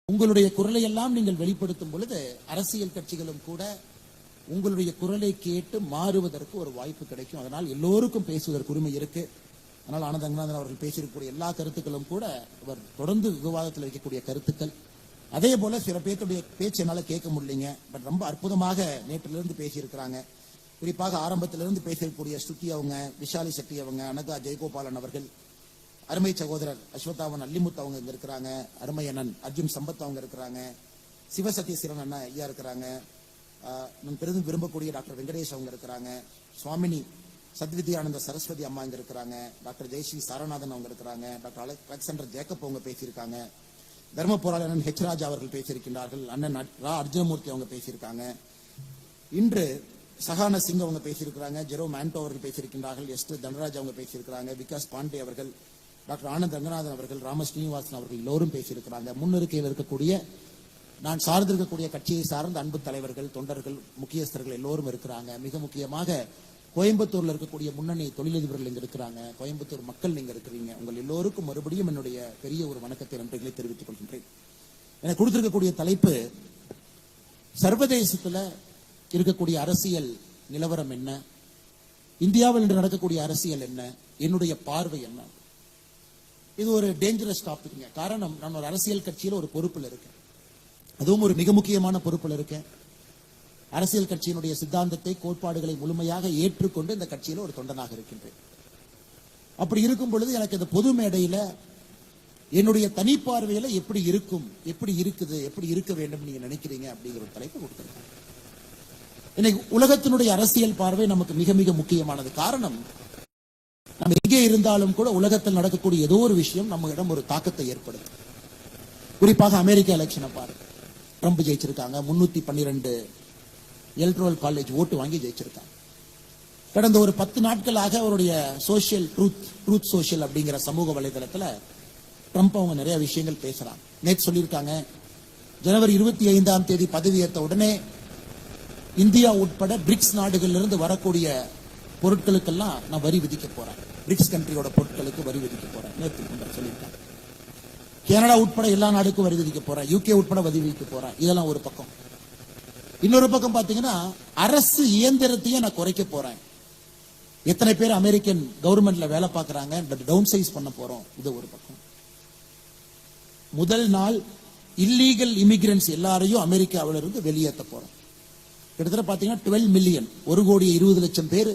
உங்களுடைய குரலை எல்லாம் நீங்கள் வெளிப்படுத்தும் பொழுது அரசியல் கட்சிகளும் கூட உங்களுடைய குரலை கேட்டு மாறுவதற்கு ஒரு வாய்ப்பு கிடைக்கும். அதனால் எல்லோருக்கும் பேசுவதற்கு உரிமை இருக்கு. அதனால் ஆனந்த ரங்கநாதன் அவர்கள் பேசியிருக்கக்கூடிய எல்லா கருத்துக்களும் கூட அவர் தொடர்ந்து விவாதத்தில் வைக்கக்கூடிய கருத்துக்கள். அதே போல சில பேருடைய பேச்சு என்னால கேட்க முடியலைங்க. பட் ரொம்ப அற்புதமாக நேற்றிலிருந்து பேசியிருக்கிறாங்க. குறிப்பாக ஆரம்பத்திலிருந்து பேசக்கூடிய ஸ்ருதி அவங்க, விஷாலி செட்டி அவங்க, அனகா ஜெயகோபாலன் அவர்கள், அருமை சகோதரர் அஸ்வத்தாவன் அல்லிமுத் அவங்க இங்க இருக்கிறாங்க, அருமை அண்ணன் அர்ஜுன் சம்பத் அவங்க இருக்கிறாங்க, சிவசத்யசீரன் அண்ணா ஐயா இருக்கிறாங்க, நான் பெரிதும் விரும்பக்கூடிய டாக்டர் வெங்கடேஷ் அவங்க இருக்கிறாங்க, சுவாமினி சத்வித்யானந்த சரஸ்வதி அம்மா இங்க இருக்கிறாங்க, டாக்டர் ஜெயஸ்ரீ சாரநாதன் அவங்க இருக்கிறாங்க, டாக்டர் அலெக்சாண்டர் ஜேக்கப் அவங்க பேசியிருக்காங்க, தர்ம போராளி அண்ணன் ஹெச் ராஜா அவர்கள் பேசியிருக்கின்றார்கள், அண்ணன் ரா அர்ஜுனமூர்த்தி அவங்க பேசியிருக்காங்க, இன்று சஹான சிங் அவங்க பேசியிருக்கிறாங்க, ஜெரோ மேண்டோ அவர்கள் பேசியிருக்கின்றார்கள், எஸ் தனராஜ் அவங்க பேசியிருக்கிறாங்க, விகாஸ் பாண்டே அவர்கள், டாக்டர் ஆனந்த் ரங்கநாதன் அவர்கள், ராம ஸ்ரீனிவாசன் அவர்கள் எல்லோரும் பேசியிருக்கிறாங்க. முன்னிருக்கையில் இருக்கக்கூடிய நான் சார்ந்திருக்கக்கூடிய கட்சியை சார்ந்த அன்பு தலைவர்கள், தொண்டர்கள், முக்கியஸ்தர்கள் எல்லோரும் இருக்கிறாங்க. மிக முக்கியமாக கோயம்புத்தூர்ல இருக்கக்கூடிய முன்னணி தொழிலதிபர்கள் இங்க இருக்கிறாங்க. கோயம்புத்தூர் மக்கள் நீங்க இருக்கிறீங்க. உங்கள் எல்லோருக்கும் மறுபடியும் என்னுடைய பெரிய ஒரு வணக்கத்தை, நன்றிகளை தெரிவித்துக் கொள்கின்றேன். எனக்கு கொடுத்திருக்கக்கூடிய தலைப்பு சர்வதேசத்துல இருக்கக்கூடிய அரசியல் நிலவரம் என்ன, இந்தியாவில் இன்று நடக்கக்கூடிய அரசியல் என்ன, என்னுடைய பார்வை என்ன. இது ஒரு டேஞ்சரஸ் டாபிக்ங்க. காரணம், நான் ஒரு அரசியல் கட்சியில ஒரு பொறுப்பில் இருக்கேன். அதுவும் ஒரு மிக முக்கியமான பொறுப்பில் இருக்கேன். அரசியல் கட்சியினுடைய சித்தாந்தத்தை, கோட்பாடுகளை முழுமையாக ஏற்றுக்கொண்டு இந்த கட்சியில ஒரு தொண்டனாக இருக்கின்றேன். அப்படி இருக்கும் பொழுது எனக்கு இந்த பொது மேடையில என்னுடைய தனிப்பார்வையில எப்படி இருக்கும், எப்படி இருக்குது, எப்படி இருக்க வேண்டும் நீங்க நினைக்கிறீங்க அப்படிங்கிற ஒரு தலைப்பு கொடுத்திருக்கேன். இன்னைக்கு உலகத்தினுடைய அரசியல் பார்வை நமக்கு மிக மிக முக்கியமானது. காரணம், நம்ம எங்கே இருந்தாலும் கூட உலகத்தில் நடக்கக்கூடிய ஏதோ ஒரு விஷயம் நம்மிடம் ஒரு தாக்கத்தை ஏற்படுத்தும். குறிப்பாக அமெரிக்க எலெக்ஷனை பாருங்க. ட்ரம்ப் ஜெயிச்சிருக்காங்க. 312 எலக்ட்ரல் காலேஜ் ஓட்டு வாங்கி ஜெயிச்சிருக்காங்க. கடந்த ஒரு 10 நாட்களாக அவருடைய சோசியல் ட்ரூத் சோசியல் அப்படிங்கிற சமூக வலைதளத்துல ட்ரம்ப் அவங்க நிறைய விஷயங்கள் பேசுறாங்க. நேற்று சொல்லியிருக்காங்க, ஜனவரி 25ஆம் தேதி பதவியேற்ற உடனே இந்தியா உட்பட பிரிக்ஸ் நாடுகளில் இருந்து வரக்கூடிய பொருட்களுக்கெல்லாம் நான் வரி விதிக்க போறேன். பிரிக்ஸ் கண்ட்ரியோட பொருட்களுக்கு வரி விதிக்க போறேன் நேற்று சொல்லியிருக்காங்க. கனடா உட்பட எல்லா நாடுக்கும் வரி விதிக்க போறேன், யூகே உட்பட வரி விதிக்க போறேன். இதெல்லாம் ஒரு பக்கம். இன்னொரு பக்கம் பாத்தீங்கன்னா, அரசு இயந்திரத்தையே நான் குறைக்க போறேன். எத்தனை பேர் அமெரிக்கன் கவர்மெண்ட்ல வேலை பார்க்கறாங்க, டவுன் சைஸ் பண்ண போறோம். இது ஒரு பக்கம். முதல் நாள் இல்லீகல் இமிகிரன்ட்ஸ் எல்லாரையும் அமெரிக்காவில இருந்து வெளியேற்ற போறோம். கிட்டத்தட்ட பாத்தீங்கன்னா 12 மில்லியன், 1,20,00,000 பேர்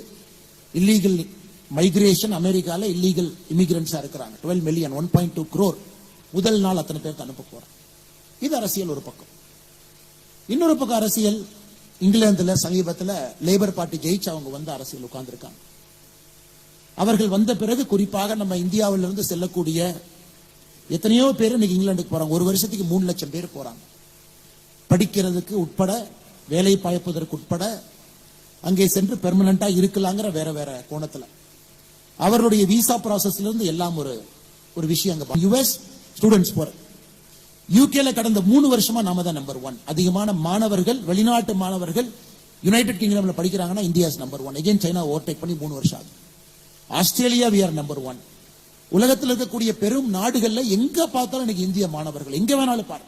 இல்லீகல் மைக்ரேஷன் அமெரிக்கால இல்லீகல் இமிகிரன்ட்ஸா இருக்கிறாங்க. 12 மில்லியன், 1.2 crore முதல் நாள் அத்தனை பேருக்கு அனுப்ப போறோம். இது அரசியல் ஒரு பக்கம். இன்னொரு பக்கம் அரசியல், இங்கிலாந்துல சமீபத்தில் லேபர் பார்ட்டி ஜெயிச்சு அவங்க வந்து அரசியல் உட்கார்ந்துருக்காங்க. அவர்கள் வந்த பிறகு குறிப்பாக நம்ம இந்தியாவிலிருந்து செல்லக்கூடிய எத்தனையோ பேர் இன்னைக்கு இங்கிலாந்துக்கு போறாங்க. ஒரு வருஷத்துக்கு 3 லட்சம் பேர் போறாங்க. படிக்கிறதுக்கு உட்பட, வேலை பாய்ப்பதற்கு உட்பட, அங்கே சென்று பெர்மனண்டா இருக்கலாங்கிற வேற வேற கோணத்துல அவருடைய விசா ப்ராசஸ்ல இருந்து எல்லாம் ஒரு விஷயம். அங்க யுஎஸ் ஸ்டூடெண்ட்ஸ் போற, யூகேல கடந்த 3 வருஷமா நாம தான் நம்பர் 1. அதிகமான மாணவர்கள், வெளிநாட்டு மாணவர்கள் யுனைடெட் கிங்டம்ல படிக்கிறாங்கன்னா India is number 1. Again China overtake பண்ணி 3 வருஷம் ஆகுது. Australia we are number 1. உலகத்தில் இருக்கக்கூடிய பெரும் நாடுகள்ல எங்க பார்த்தாலும் இன்னைக்கு இந்திய மாணவர்கள் எங்க வேணாலும் பாரு.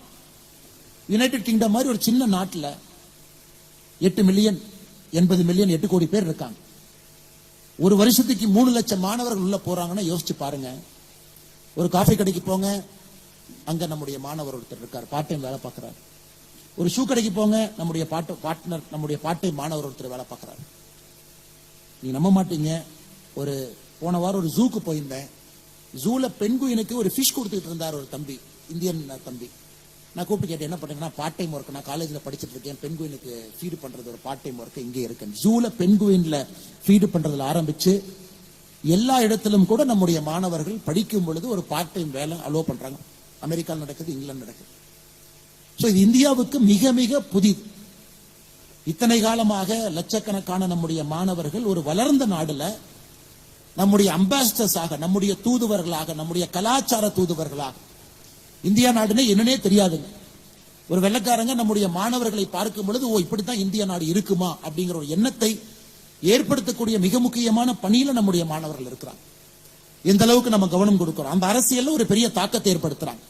யுனைடெட் கிங்டம் மாதிரி ஒரு சின்ன நாட்டுல 8 மில்லியன் 80 மில்லியன் 8 கோடி பேர் இருக்காங்க. ஒரு வருஷத்துக்கு 3 லட்சம் மாணவர்கள் உள்ள போறாங்கன்னா யோசிச்சு பாருங்க. ஒரு காஃபி கடைக்கு போங்க, அங்க நம்முடைய மாணவர் ஒருத்தர் இருக்கார், பார்ட் டைம் வேலை பார்க்கிறார். ஒரு ஷூ கடைக்கு போங்க, நம்முடைய பார்ட்னர், நம்முடைய பார்ட் டைம் மாணவர் ஒருத்தர் வேலை பார்க்கிறார். நீங்க நம்ப மாட்டீங்க, ஒரு போன வாரம் ஒரு ஜூக்கு போயிருந்தேன். ஜூல பெண்குயினுக்கு ஒரு ஃபிஷ் கொடுத்துட்டு இருந்தார் ஒரு தம்பி, இந்தியன் தம்பி. நான் கூப்பிட்டு கேட்டேன், என்ன பண்றீங்கன்னா, பார்ட் டைம் ஒர்க், நான் காலேஜ்ல படிச்சுட்டு இருக்கேன், பெண்குயினுக்கு ஃபீடு பண்றது ஒரு பார்ட் டைம் ஒர்க் இங்கே இருக்கு. ஜூல பெண்குயின்ல ஃபீடு பண்றதுல ஆரம்பிச்சு எல்லா இடத்திலும் கூட நம்முடைய மாணவர்கள் படிக்கும் பொழுது ஒரு பார்ட் டைம் வேலை அலோ பண்றாங்க. அமெரிக்காவில் நடக்குது, இங்கிலாந்து நடக்குது. சோ இது இந்தியாவுக்கு மிக மிக புதிது. இத்தனை காலமாக லட்சக்கணக்கான நம்முடைய மாணவர்கள் ஒரு வளர்ந்த நாடுல நம்முடைய அம்பாசிடர்ஸாக, நம்முடைய தூதுவர்களாக, நம்முடைய கலாச்சார தூதுவர்களாக, இந்தியா நாடுனே என்னன்னே தெரியாதுங்க. ஒரு வெள்ளக்காரங்க நம்முடைய மாணவர்களை பார்க்கும் பொழுது, ஓ இப்படித்தான் இந்திய நாடு இருக்குமா அப்படிங்கிற ஒரு எண்ணத்தை ஏற்படுத்தக்கூடிய மிக முக்கியமான பணியில நம்முடைய மாணவர்கள் இருக்கிறாங்க. எந்த அளவுக்கு நம்ம கவனம் கொடுக்கிறோம், அந்த அரசியல்ல ஒரு பெரிய தாக்கத்தை ஏற்படுத்துறாங்க.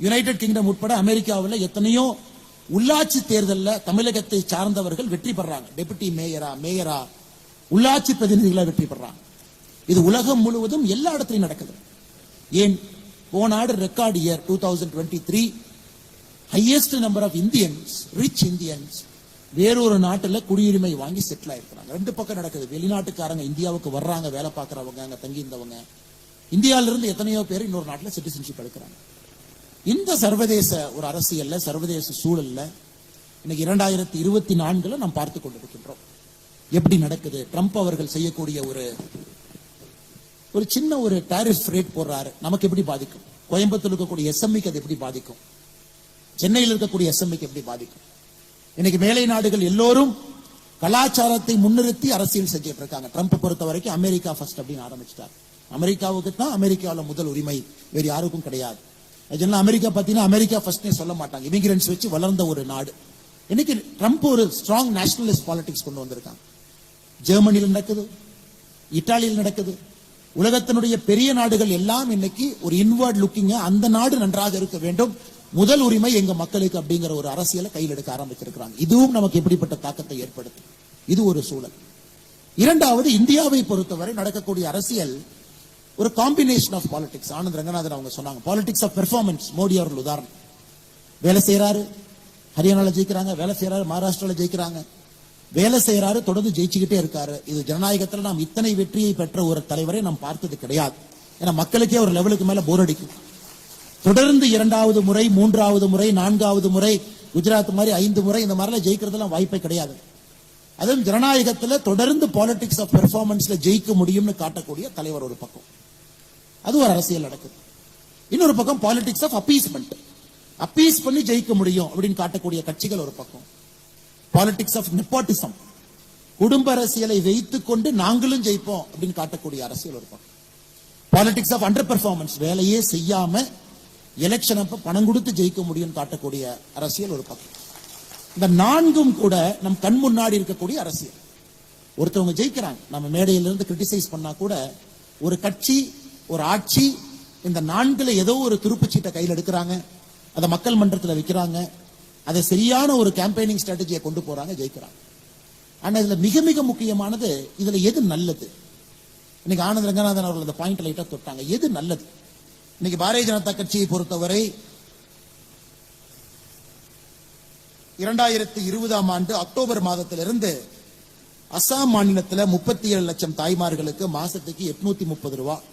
யுனைடெட் கிங்டம் உட்பட அமெரிக்காவில் எத்தனையோ உள்ளாட்சி தேர்தலில் தமிழகத்தை சார்ந்தவர்கள் வெற்றி பெறாங்க. டெபுட்டி மேயரா உள்ளாட்சி பிரதிநிதிகளா வெற்றி பெறாங்க. இது உலகம் முழுவதும் எல்லா இடத்துலையும் நடக்குது. ஏன் போன ஆண்டு record year 2023 highest number of Indians, rich Indians வேறொரு நாட்டில் குடியுரிமை வாங்கி செட்டில் ஆயிருக்கிறாங்க. ரெண்டு பக்கம் நடக்குது. வெளிநாட்டுக்காரங்க இந்தியாவுக்கு வர்றாங்க, வேலை பார்க்கறவங்க, அங்க தங்கி இருந்தவங்க. இந்தியாவிலிருந்து எத்தனையோ பேர் இன்னொரு நாட்டில் சிட்டிசன்ஷிப் எடுக்கிறாங்க. இந்த சர்வதேச ஒரு அரசியல்ல, சர்வதேச சூழல்ல இன்னைக்கு 2024 நாம் பார்த்து கொண்டிருக்கின்றோம். எப்படி நடக்குது? ட்ரம்ப் அவர்கள் செய்யக்கூடிய ஒரு சின்ன ஒரு டாரிஃப் ரேட் போடுறாரு. நமக்கு எப்படி பாதிக்கும்? கோயம்புத்தூர் இருக்கக்கூடிய எஸ்எம்இக்கு அது எப்படி பாதிக்கும்? சென்னையில் இருக்கக்கூடிய எஸ்எம்இக்கு எப்படி பாதிக்கும்? இன்னைக்கு மேலை நாடுகள் எல்லோரும் கலாச்சாரத்தை முன்னிறுத்தி அரசியல் செஞ்சுட்டு இருக்காங்க. ட்ரம்ப் பொறுத்த வரைக்கும் அமெரிக்கா ஃபர்ஸ்ட் அப்படின்னு ஆரம்பிச்சிட்டார். அமெரிக்காவுக்கு தான் அமெரிக்காவில் முதல் உரிமை, வேறு யாருக்கும் கிடையாது. அமெரிக்கா பார்த்தீங்கன்னா அமெரிக்கா ஃபர்ஸ்ட்னே சொல்ல மாட்டாங்க. இமிகிரன்ஸ் வச்சு வளர்ந்த ஒரு நாடு. இன்னைக்கு ட்ரம்ப் ஒரு ஸ்ட்ராங் நேஷனலிஸ்ட் பாலிடிக்ஸ் கொண்டு வந்திருக்காங்க. ஜெர்மனியில் நடக்குது, இத்தாலியில் நடக்குது. உலகத்தினுடைய பெரிய நாடுகள் எல்லாம் இன்னைக்கு ஒரு இன்வர்ட் லுக்கிங், அந்த நாடு நன்றாக இருக்க வேண்டும், முதல் உரிமை எங்க மக்களுக்கு அப்படிங்கிற ஒரு அரசியலை கையில் எடுக்க ஆரம்பிச்சிருக்கிறாங்க. இதுவும் நமக்கு எப்படிப்பட்ட தாக்கத்தை ஏற்படுத்தும்? இது ஒரு சூழல். இரண்டாவது, இந்தியாவை பொறுத்தவரை நடக்கக்கூடிய அரசியல் ஒரு combination of politics. Anand Ranganathan அவங்க சொன்னாங்க, பாலிடிக்ஸ் ஆஃப் பெர்ஃபார்மன்ஸ். மோடி அவர்கள் உதாரணம். வேலை செய்யறாரு, ஹரியானால ஜெயிக்கிறாங்க, வேலை செய்யறாரு, மகாராஷ்டிரால ஜெயிக்கிறாங்க, வேலை செய்யறாரு, தொடர்ந்து ஜெயிச்சுக்கிட்டே இருக்காரு. இது ஜனநாயகத்தில் நாம் இத்தனை வெற்றியை பெற்ற ஒரு தலைவரை நாம் பார்த்தது கிடையாது. ஏன்னா மக்களுக்கே ஒரு லெவலுக்கு மேல போர் அடிக்கும். தொடர்ந்து இரண்டாவது முறை, மூன்றாவது முறை, நான்காவது முறை, குஜராத் மாதிரி 5 முறை இந்த மாதிரிலாம் ஜெயிக்கிறதுலாம் வாய்ப்பே கிடையாது. அதுவும் ஜனநாயகத்தில் தொடர்ந்து பாலிடிக்ஸ் ஆஃப் பெர்ஃபார்மன்ஸ்ல ஜெயிக்க முடியும்னு காட்டக்கூடிய தலைவர் ஒரு பக்கம், அது ஒரு அரசியல் நடக்குது. இன்னொரு பக்கம் பாலிடிக்ஸ் ஆஃப் அப்பீஸ்மெண்ட், அப்பீஸ் பண்ணி ஜெயிக்க முடியும் அப்படின்னு காட்டக்கூடிய கட்சிகள் ஒரு பக்கம். பாலிடிக்ஸ் ஆஃப் நெப்போட்டிசம், குடும்ப அரசியலை வைத்துக் கொண்டு நாங்களும் ஜெயிப்போம் அப்படின்னு காட்டக்கூடிய அரசியல் ஒரு பக்கம். பாலிடிக்ஸ் ஆஃப் அண்டர் பெர்ஃபார்மன்ஸ், வேலையே செய்யாம எலெக்ஷன் அப்ப பணம் கொடுத்து ஜெயிக்க முடியும் காட்டக்கூடிய அரசியல் ஒரு பக்கம். இந்த நான்கும் கூட நம் கண் முன்னாடி இருக்கக்கூடிய அரசியல். ஒருத்தவங்க ஜெயிக்கிறாங்க, நம்ம மேடையிலிருந்து கிரிட்டிசைஸ் பண்ணா கூட ஒரு கட்சி, ஒரு ஆட்சி, இந்த 4ல ஏதோ ஒரு துருப்புச்சீட்டை கையில் எடுக்கிறாங்க, அதை மக்கள் மன்றத்தில் வைக்கிறாங்க, அதை சரியான ஒரு கேம்பெயினிங் ஸ்ட்ராட்டஜியை கொண்டு போறாங்க, ஜெயிக்கிறாங்க. ஆனா இதுல மிக மிக முக்கியமானது, இதுல எது நல்லது? இன்னைக்கு ஆனந்த் ரங்கநாதன் அவர்கள் அந்த பாயிண்ட் லைட்டா தொட்டாங்க. எது நல்லது? இன்னைக்கு பாரதிய ஜனதா கட்சியை பொறுத்தவரை 2020 ஆண்டு அக்டோபர் மாதத்திலிருந்து அசாம் மாநிலத்தில் 37 லட்சம் தாய்மார்களுக்கு மாசத்துக்கு 830 ரூபாய்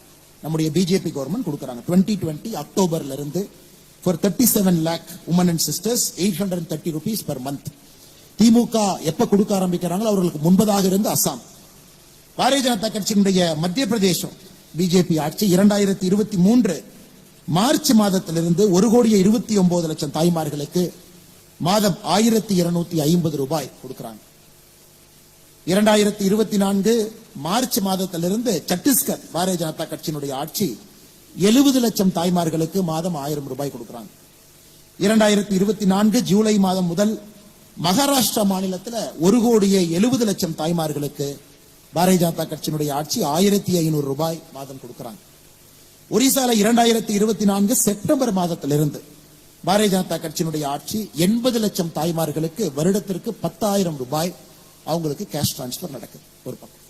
நம்முடைய பிஜேபி கவர்மெண்ட் கொடுக்கறாங்க. 2020 அக்டோபர்ல இருந்து for 37 lakh women and sisters 830 rupees per month. திமுக எப்ப கொடுக்க ஆரம்பிக்கிறாங்களோ அவர்களுக்கு முன்பதாக இருந்து அசாம். பாரதிய ஜனதா கட்சியினுடைய மத்திய பிரதேசம் பிஜேபி ஆட்சி 2023 மார்ச் மாதத்திலிருந்து 1,29 லட்சம் தாய்மார்களுக்கு மாதம் 1,250 ரூபாய் கொடுக்கிறாங்க. 2024 மார்ச் மாதத்திலிருந்து சத்தீஸ்கர் பாரதிய ஜனதா கட்சியினுடைய ஆட்சி 70 லட்சம் தாய்மார்களுக்கு மாதம் 1000 ரூபாய் கொடுக்கிறாங்க. 2024 ஜூலை மாதம் முதல் மகாராஷ்டிரா மாநிலத்தில் 1,70 லட்சம் தாய்மார்களுக்கு பாரதிய ஜனதா கட்சியினுடைய ஆட்சி 1,500 ரூபாய் மாதம் கொடுக்கிறாங்க. ஒரிசால 2024 செப்டம்பர் மாதத்திலிருந்து பாரதிய ஜனதா கட்சியினுடைய ஆட்சி 80 லட்சம் தாய்மார்களுக்கு வருடத்திற்கு 10,000 ரூபாய் அவங்களுக்கு கேஷ் டிரான்ஸ்பர் நடக்குது. ஒரு பக்கம்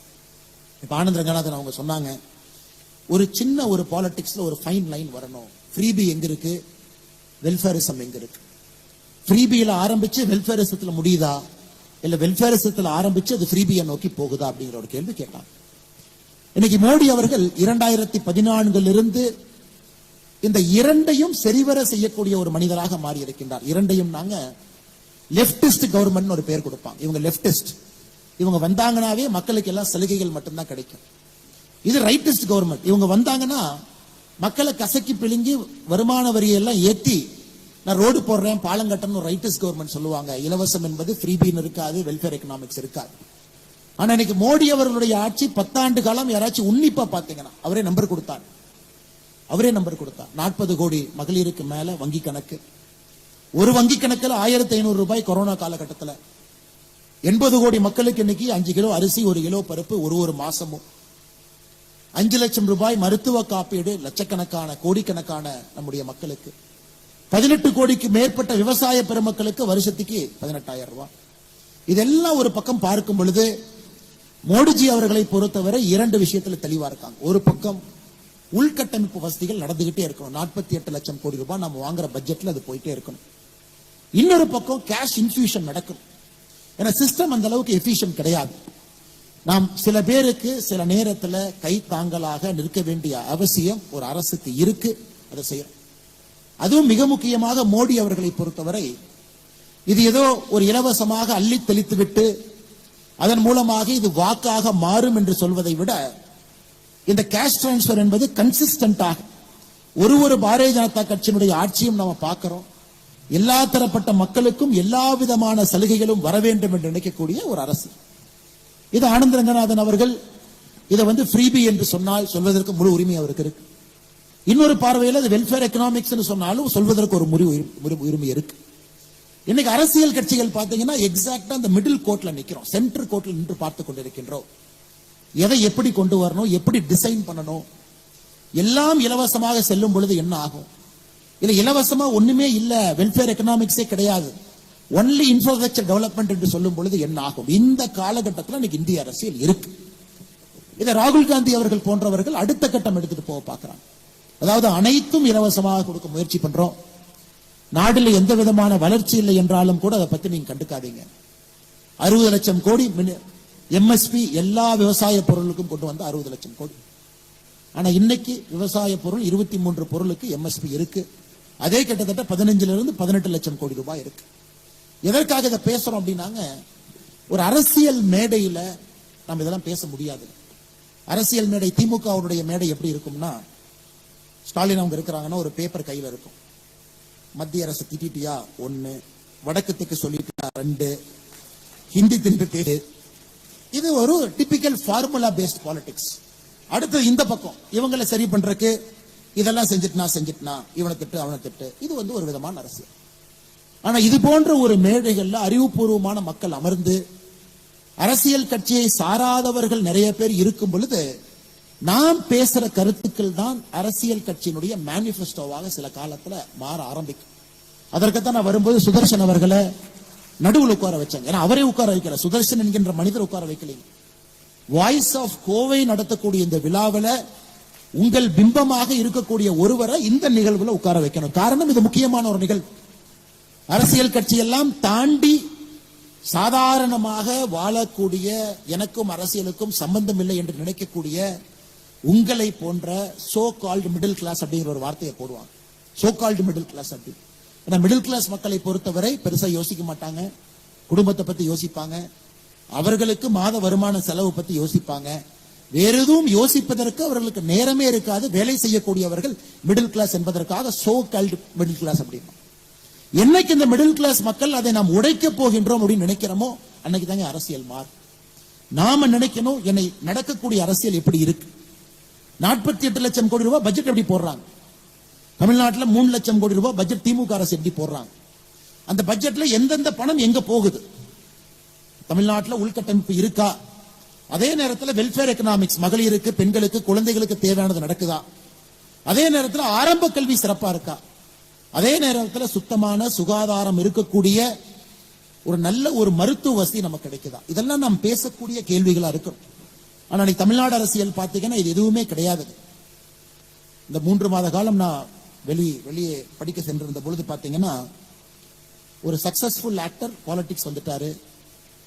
இப்ப ஆனந்த் ரங்கநாதன் அவங்க சொன்னாங்க, ஒரு சின்ன ஒரு பாலிடிக்ஸ்ல ஒரு ஃபைன் லைன் வரணும். ஃப்ரீபி எங்க இருக்கு, வெல்ஃபேரிசம் எங்க இருக்கு? ஃப்ரீபியில ஆரம்பிச்சு வெல்ஃபேரிசத்துல முடியுதா, இல்ல வெல்ஃபேரிசத்துல ஆரம்பிச்சு அது ஃப்ரீபியை நோக்கி போகுதா அப்படிங்கிற ஒரு கேள்வி கேட்டாங்க. இன்னைக்கு மோடி அவர்கள் 2014 இருந்து இந்த இரண்டையும் சரிவர செய்யக்கூடிய ஒரு மனிதராக மாறி இருக்கின்றார். இரண்டையும் நாங்க லெப்டிஸ்ட் கவர்மெண்ட் ஒரு பேர் கொடுப்பாங்க. இவங்க லெப்டிஸ்ட், இவங்க வந்தாங்கன்னாவே மக்களுக்கு எல்லாம் சலுகைகள் மட்டும்தான் கிடைக்கும். இது ரைட்டிஸ்ட் கவர்மெண்ட், இவங்க வந்தாங்கன்னா மக்களை கசக்கி பிழிஞ்சு வருமான வரியெல்லாம் ஏத்தி நான் ரோடு போடுறேன், பாலம் கட்டணும் ரைட்டிஸ்ட் கவர்மெண்ட் சொல்லுவாங்க. இலவசம் என்பது ஃப்ரீபீன் இருக்காது, வெல்ஃபேர் எக்கனாமிக்ஸ் இருக்காது. ஆனா இன்னைக்கு மோடி அவர்களுடைய ஆட்சி 10 ஆண்டு காலம் யாராச்சும் உன்னிப்பா பாத்தீங்கன்னா அவரே நம்பர் கொடுத்தார். 40 கோடி மகளிருக்கு மேல வங்கி கணக்கு, ஒரு வங்கி கணக்கில் 1,500 ரூபாய் கொரோனா காலகட்டத்தில் 80 கோடி மக்களுக்கு இன்னைக்கு 5 கிலோ அரிசி, 1 கிலோ பருப்பு ஒரு மாசமும், 5 லட்சம் ரூபாய் மருத்துவ காப்பீடு லட்சக்கணக்கான கோடிக்கணக்கான நம்முடைய மக்களுக்கு, 18 கோடிக்கு மேற்பட்ட விவசாய பெருமக்களுக்கு வருஷத்துக்கு 18,000 ரூபாய். இதெல்லாம் ஒரு பக்கம் பார்க்கும் பொழுது மோடிஜி அவர்களை பொறுத்தவரை 2 விஷயத்துல தெளிவா இருக்காங்க. ஒரு பக்கம் உள்கட்டமைப்பு வசதிகள் நடந்துகிட்டே இருக்கணும். 48 லட்சம் கோடி ரூபாய் நம்ம வாங்குற பட்ஜெட்ல அது போயிட்டே இருக்கணும். இன்னொரு பக்கம் கேஷ் இன்ஃபியூஷன் நடக்கும். ஏன்னா சிஸ்டம் அந்த அளவுக்கு எஃபிஷியன்ட் கிடையாது. நாம் சில பேருக்கு சில நேரத்தில் கை தாங்கலாக நிற்க வேண்டிய அவசியம் ஒரு அரசுக்கு இருக்கு. அதை செய்யணும். அதுவும் மிக முக்கியமாக மோடி அவர்களை பொறுத்தவரை இது ஏதோ ஒரு இலவசமாக அள்ளி தெளித்து விட்டு அதன் மூலமாக இது வாக்காக மாறும் என்று சொல்வதை விட இந்த கேஷ் டிரான்ஸ்பர் என்பது கன்சிஸ்டன்டாக ஒரு பாரதிய ஜனதா கட்சியினுடைய ஆட்சியும் நம்ம பார்க்கிறோம். எல்லா தரப்பட்ட மக்களுக்கும் எல்லா விதமான சலுகைகளும் வர வேண்டும் என்று நினைக்கக்கூடிய ஒரு அரசு. இது ஆனந்த ரங்கநாதன் அவர்கள் இதை ஃப்ரீபி என்று சொன்னால் சொல்வதற்கு முழு உரிமை அவருக்கு இருக்கு. இன்னொரு பார்வையில் அது வெல்ஃபேர் எக்கனாமிக்ஸ் சொன்னாலும் சொல்வதற்கு ஒரு உரிமை இருக்கு. இன்னைக்கு அரசியல் கட்சிகள் பார்த்தீங்கன்னா எக்ஸாக்டா அந்த மிடில் கோர்ட்ல நிக்கிறோம், சென்டர் கோர்ட்ல நின்று பார்த்து கொண்டிருக்கின்றோம். எதை எப்படி கொண்டு வரணும், எப்படி டிசைன் பண்ணணும். எல்லாம் இலவசமாக செல்லும் பொழுது என்ன ஆகும்? இல்ல இலவசமா ஒண்ணுமே இல்ல, வெல்ஃபேர் எக்கனாமிக்ஸே கிடையாது, ஒன்லி இன்ஃப்ராஸ்ட்ரக்சர் டெவலப்மெண்ட் என்று சொல்லும் பொழுது என்ன ஆகும்? இந்த காலகட்டத்தில் இன்னைக்கு இந்திய அரசியல் இருக்கு. இதை ராகுல் காந்தி அவர்கள் போன்றவர்கள் அடுத்த கட்டம் எடுத்துட்டு போக பார்க்கிறாங்க. அதாவது அனைத்தும் இலவசமாக கொடுக்க முயற்சி பண்றோம். நாடுல எந்த விதமான வளர்ச்சி இல்லை என்றாலும் கூட அதை பத்தி நீங்க கண்டுக்காதீங்க. 60 லட்சம் கோடி எம்எஸ்பி எல்லா விவசாய பொருளுக்கும் கொண்டு வந்த 60 லட்சம் கோடி. ஆனா இன்னைக்கு விவசாய பொருள் 23 பொருளுக்கு எம்எஸ்பி இருக்கு. அதே கிட்டத்தட்ட 15 லட்சம் கோடி ரூபாய் இருக்கு. எதற்காக இதை பேசுறோம் அப்படின்னாங்க, ஒரு அரசியல் மேடையில நம்ம இதெல்லாம் பேச முடியாது. அரசியல் மேடை திமுகவுடைய மேடை எப்படி இருக்கும்னா, ஸ்டாலின் அவங்க இருக்கிறாங்கன்னா ஒரு பேப்பர் கையில இருக்கும். மத்திய அரசு திட்டியா 1, வடக்கத்துக்கு சொல்லிட்டியா 2, ஹிந்தி திட்டு. இது ஒரு டிபிக்கல் ஃபார்முலா பேஸ்ட் பாலிடிக்ஸ். அடுத்து இந்த பக்கம் இவங்களை சரி பண்றதுக்கு இதெல்லாம் செஞ்சிட்டனா இவனை திட்டு அவனை திட்டு. இது ஒரு விதமான அரசியல். ஆனா இது போன்ற ஒரு மேடைகள்ல அறிவுபூர்வமான மக்கள் அமர்ந்து அரசியல் கட்சியை சாராதவர்கள் நிறைய பேர் இருக்கும் பொழுது நாம் பேசுற கருத்துக்கள் தான் அரசியல் கட்சியினுடைய மேனிபெஸ்டோவாக சில காலத்துல மாற ஆரம்பிக்கும். அதற்குத்தான் நான் வரும்போது சுதர்சன் அவர்களை நடுவில் உட்கார வச்சாங்க. ஏன்னா அவரே உட்கார வைக்கல, சுதர்சன் என்கின்ற மனிதர் உட்கார வைக்கல. வாய்ஸ் ஆஃப் கோவை நடத்தக்கூடிய இந்த விழாவில் உங்கள் பிம்பமாக இருக்கக்கூடிய ஒருவரை இந்த நிகழ்வுல உட்கார வைக்கணும். காரணம், இது முக்கியமான ஒரு நிகழ்வு. அரசியல் கட்சி எல்லாம் தாண்டி சாதாரணமாக வாழக்கூடிய, எனக்கும் அரசியலுக்கும் சம்பந்தம் இல்லை என்று நினைக்கக்கூடிய உங்களை போன்ற சோ கால்டு மிடில் கிளாஸ் அப்படிங்கிற ஒரு வார்த்தையை போடுவாங்க. சோ கால்டு மிடில் கிளாஸ் அப்படி. ஏன்னா மிடில் கிளாஸ் மக்களை பொறுத்தவரை பெருசா யோசிக்க மாட்டாங்க, குடும்பத்தை பத்தி யோசிப்பாங்க, அவர்களுக்கு மாத வருமான செலவு பத்தி யோசிப்பாங்க. வேற எதுவும் யோசிப்பதற்கு அவர்களுக்கு நேரமே இருக்காது. வேலை செய்யக்கூடியவர்கள் மிடில் கிளாஸ் என்பதற்காக சோ கால்டு மிடில் கிளாஸ் அப்படின்னா. என்னைக்கு இந்த மிடில் கிளாஸ் மக்கள் அதை நாம் உடைக்க போகின்றோம் அப்படின்னு நினைக்கிறோமோ அன்னைக்கு தாங்க அரசியல் மாறும். நாம நினைக்கணும், என்னை நடக்கக்கூடிய அரசியல் எப்படி இருக்கு. 48 லட்சம் கோடி ரூபாய் பட்ஜெட் எப்படி போடுறாங்க, தமிழ்நாட்டில் 3 லட்சம் கோடி ரூபாய் பட்ஜெட் திமுக அரசு எப்படி போடுறாங்க, அந்த பட்ஜெட்ல எந்தெந்த பணம் எங்க போகுது, தமிழ்நாட்டில் உள்கட்டமைப்பு இருக்கா, அதே நேரத்தில் வெல்ஃபேர் எக்கனாமிக்ஸ் மகளிருக்கு, பெண்களுக்கு, குழந்தைகளுக்கு தேவையானது நடக்குதா, அதே நேரத்தில் ஆரம்ப கல்வி சிறப்பா இருக்கா, அதே நேரத்தில் சுத்தமான சுகாதாரம் இருக்கக்கூடிய ஒரு நல்ல ஒரு மருத்துவ வசதி நமக்கு கிடைக்குதா. இதெல்லாம் நாம் பேசக்கூடிய கேள்விகளா இருக்கும். ஆனா தமிழ்நாடு அரசியல் பார்த்தீங்கன்னா இது எதுவுமே கிடையாது. இந்த 3 மாத காலம் நான் வெளியே படிக்க சென்றிருந்த பொழுது பார்த்தீங்கன்னா, ஒரு சக்சஸ்ஃபுல் ஆக்டர் பாலிடிக்ஸ் வந்துட்டாரு,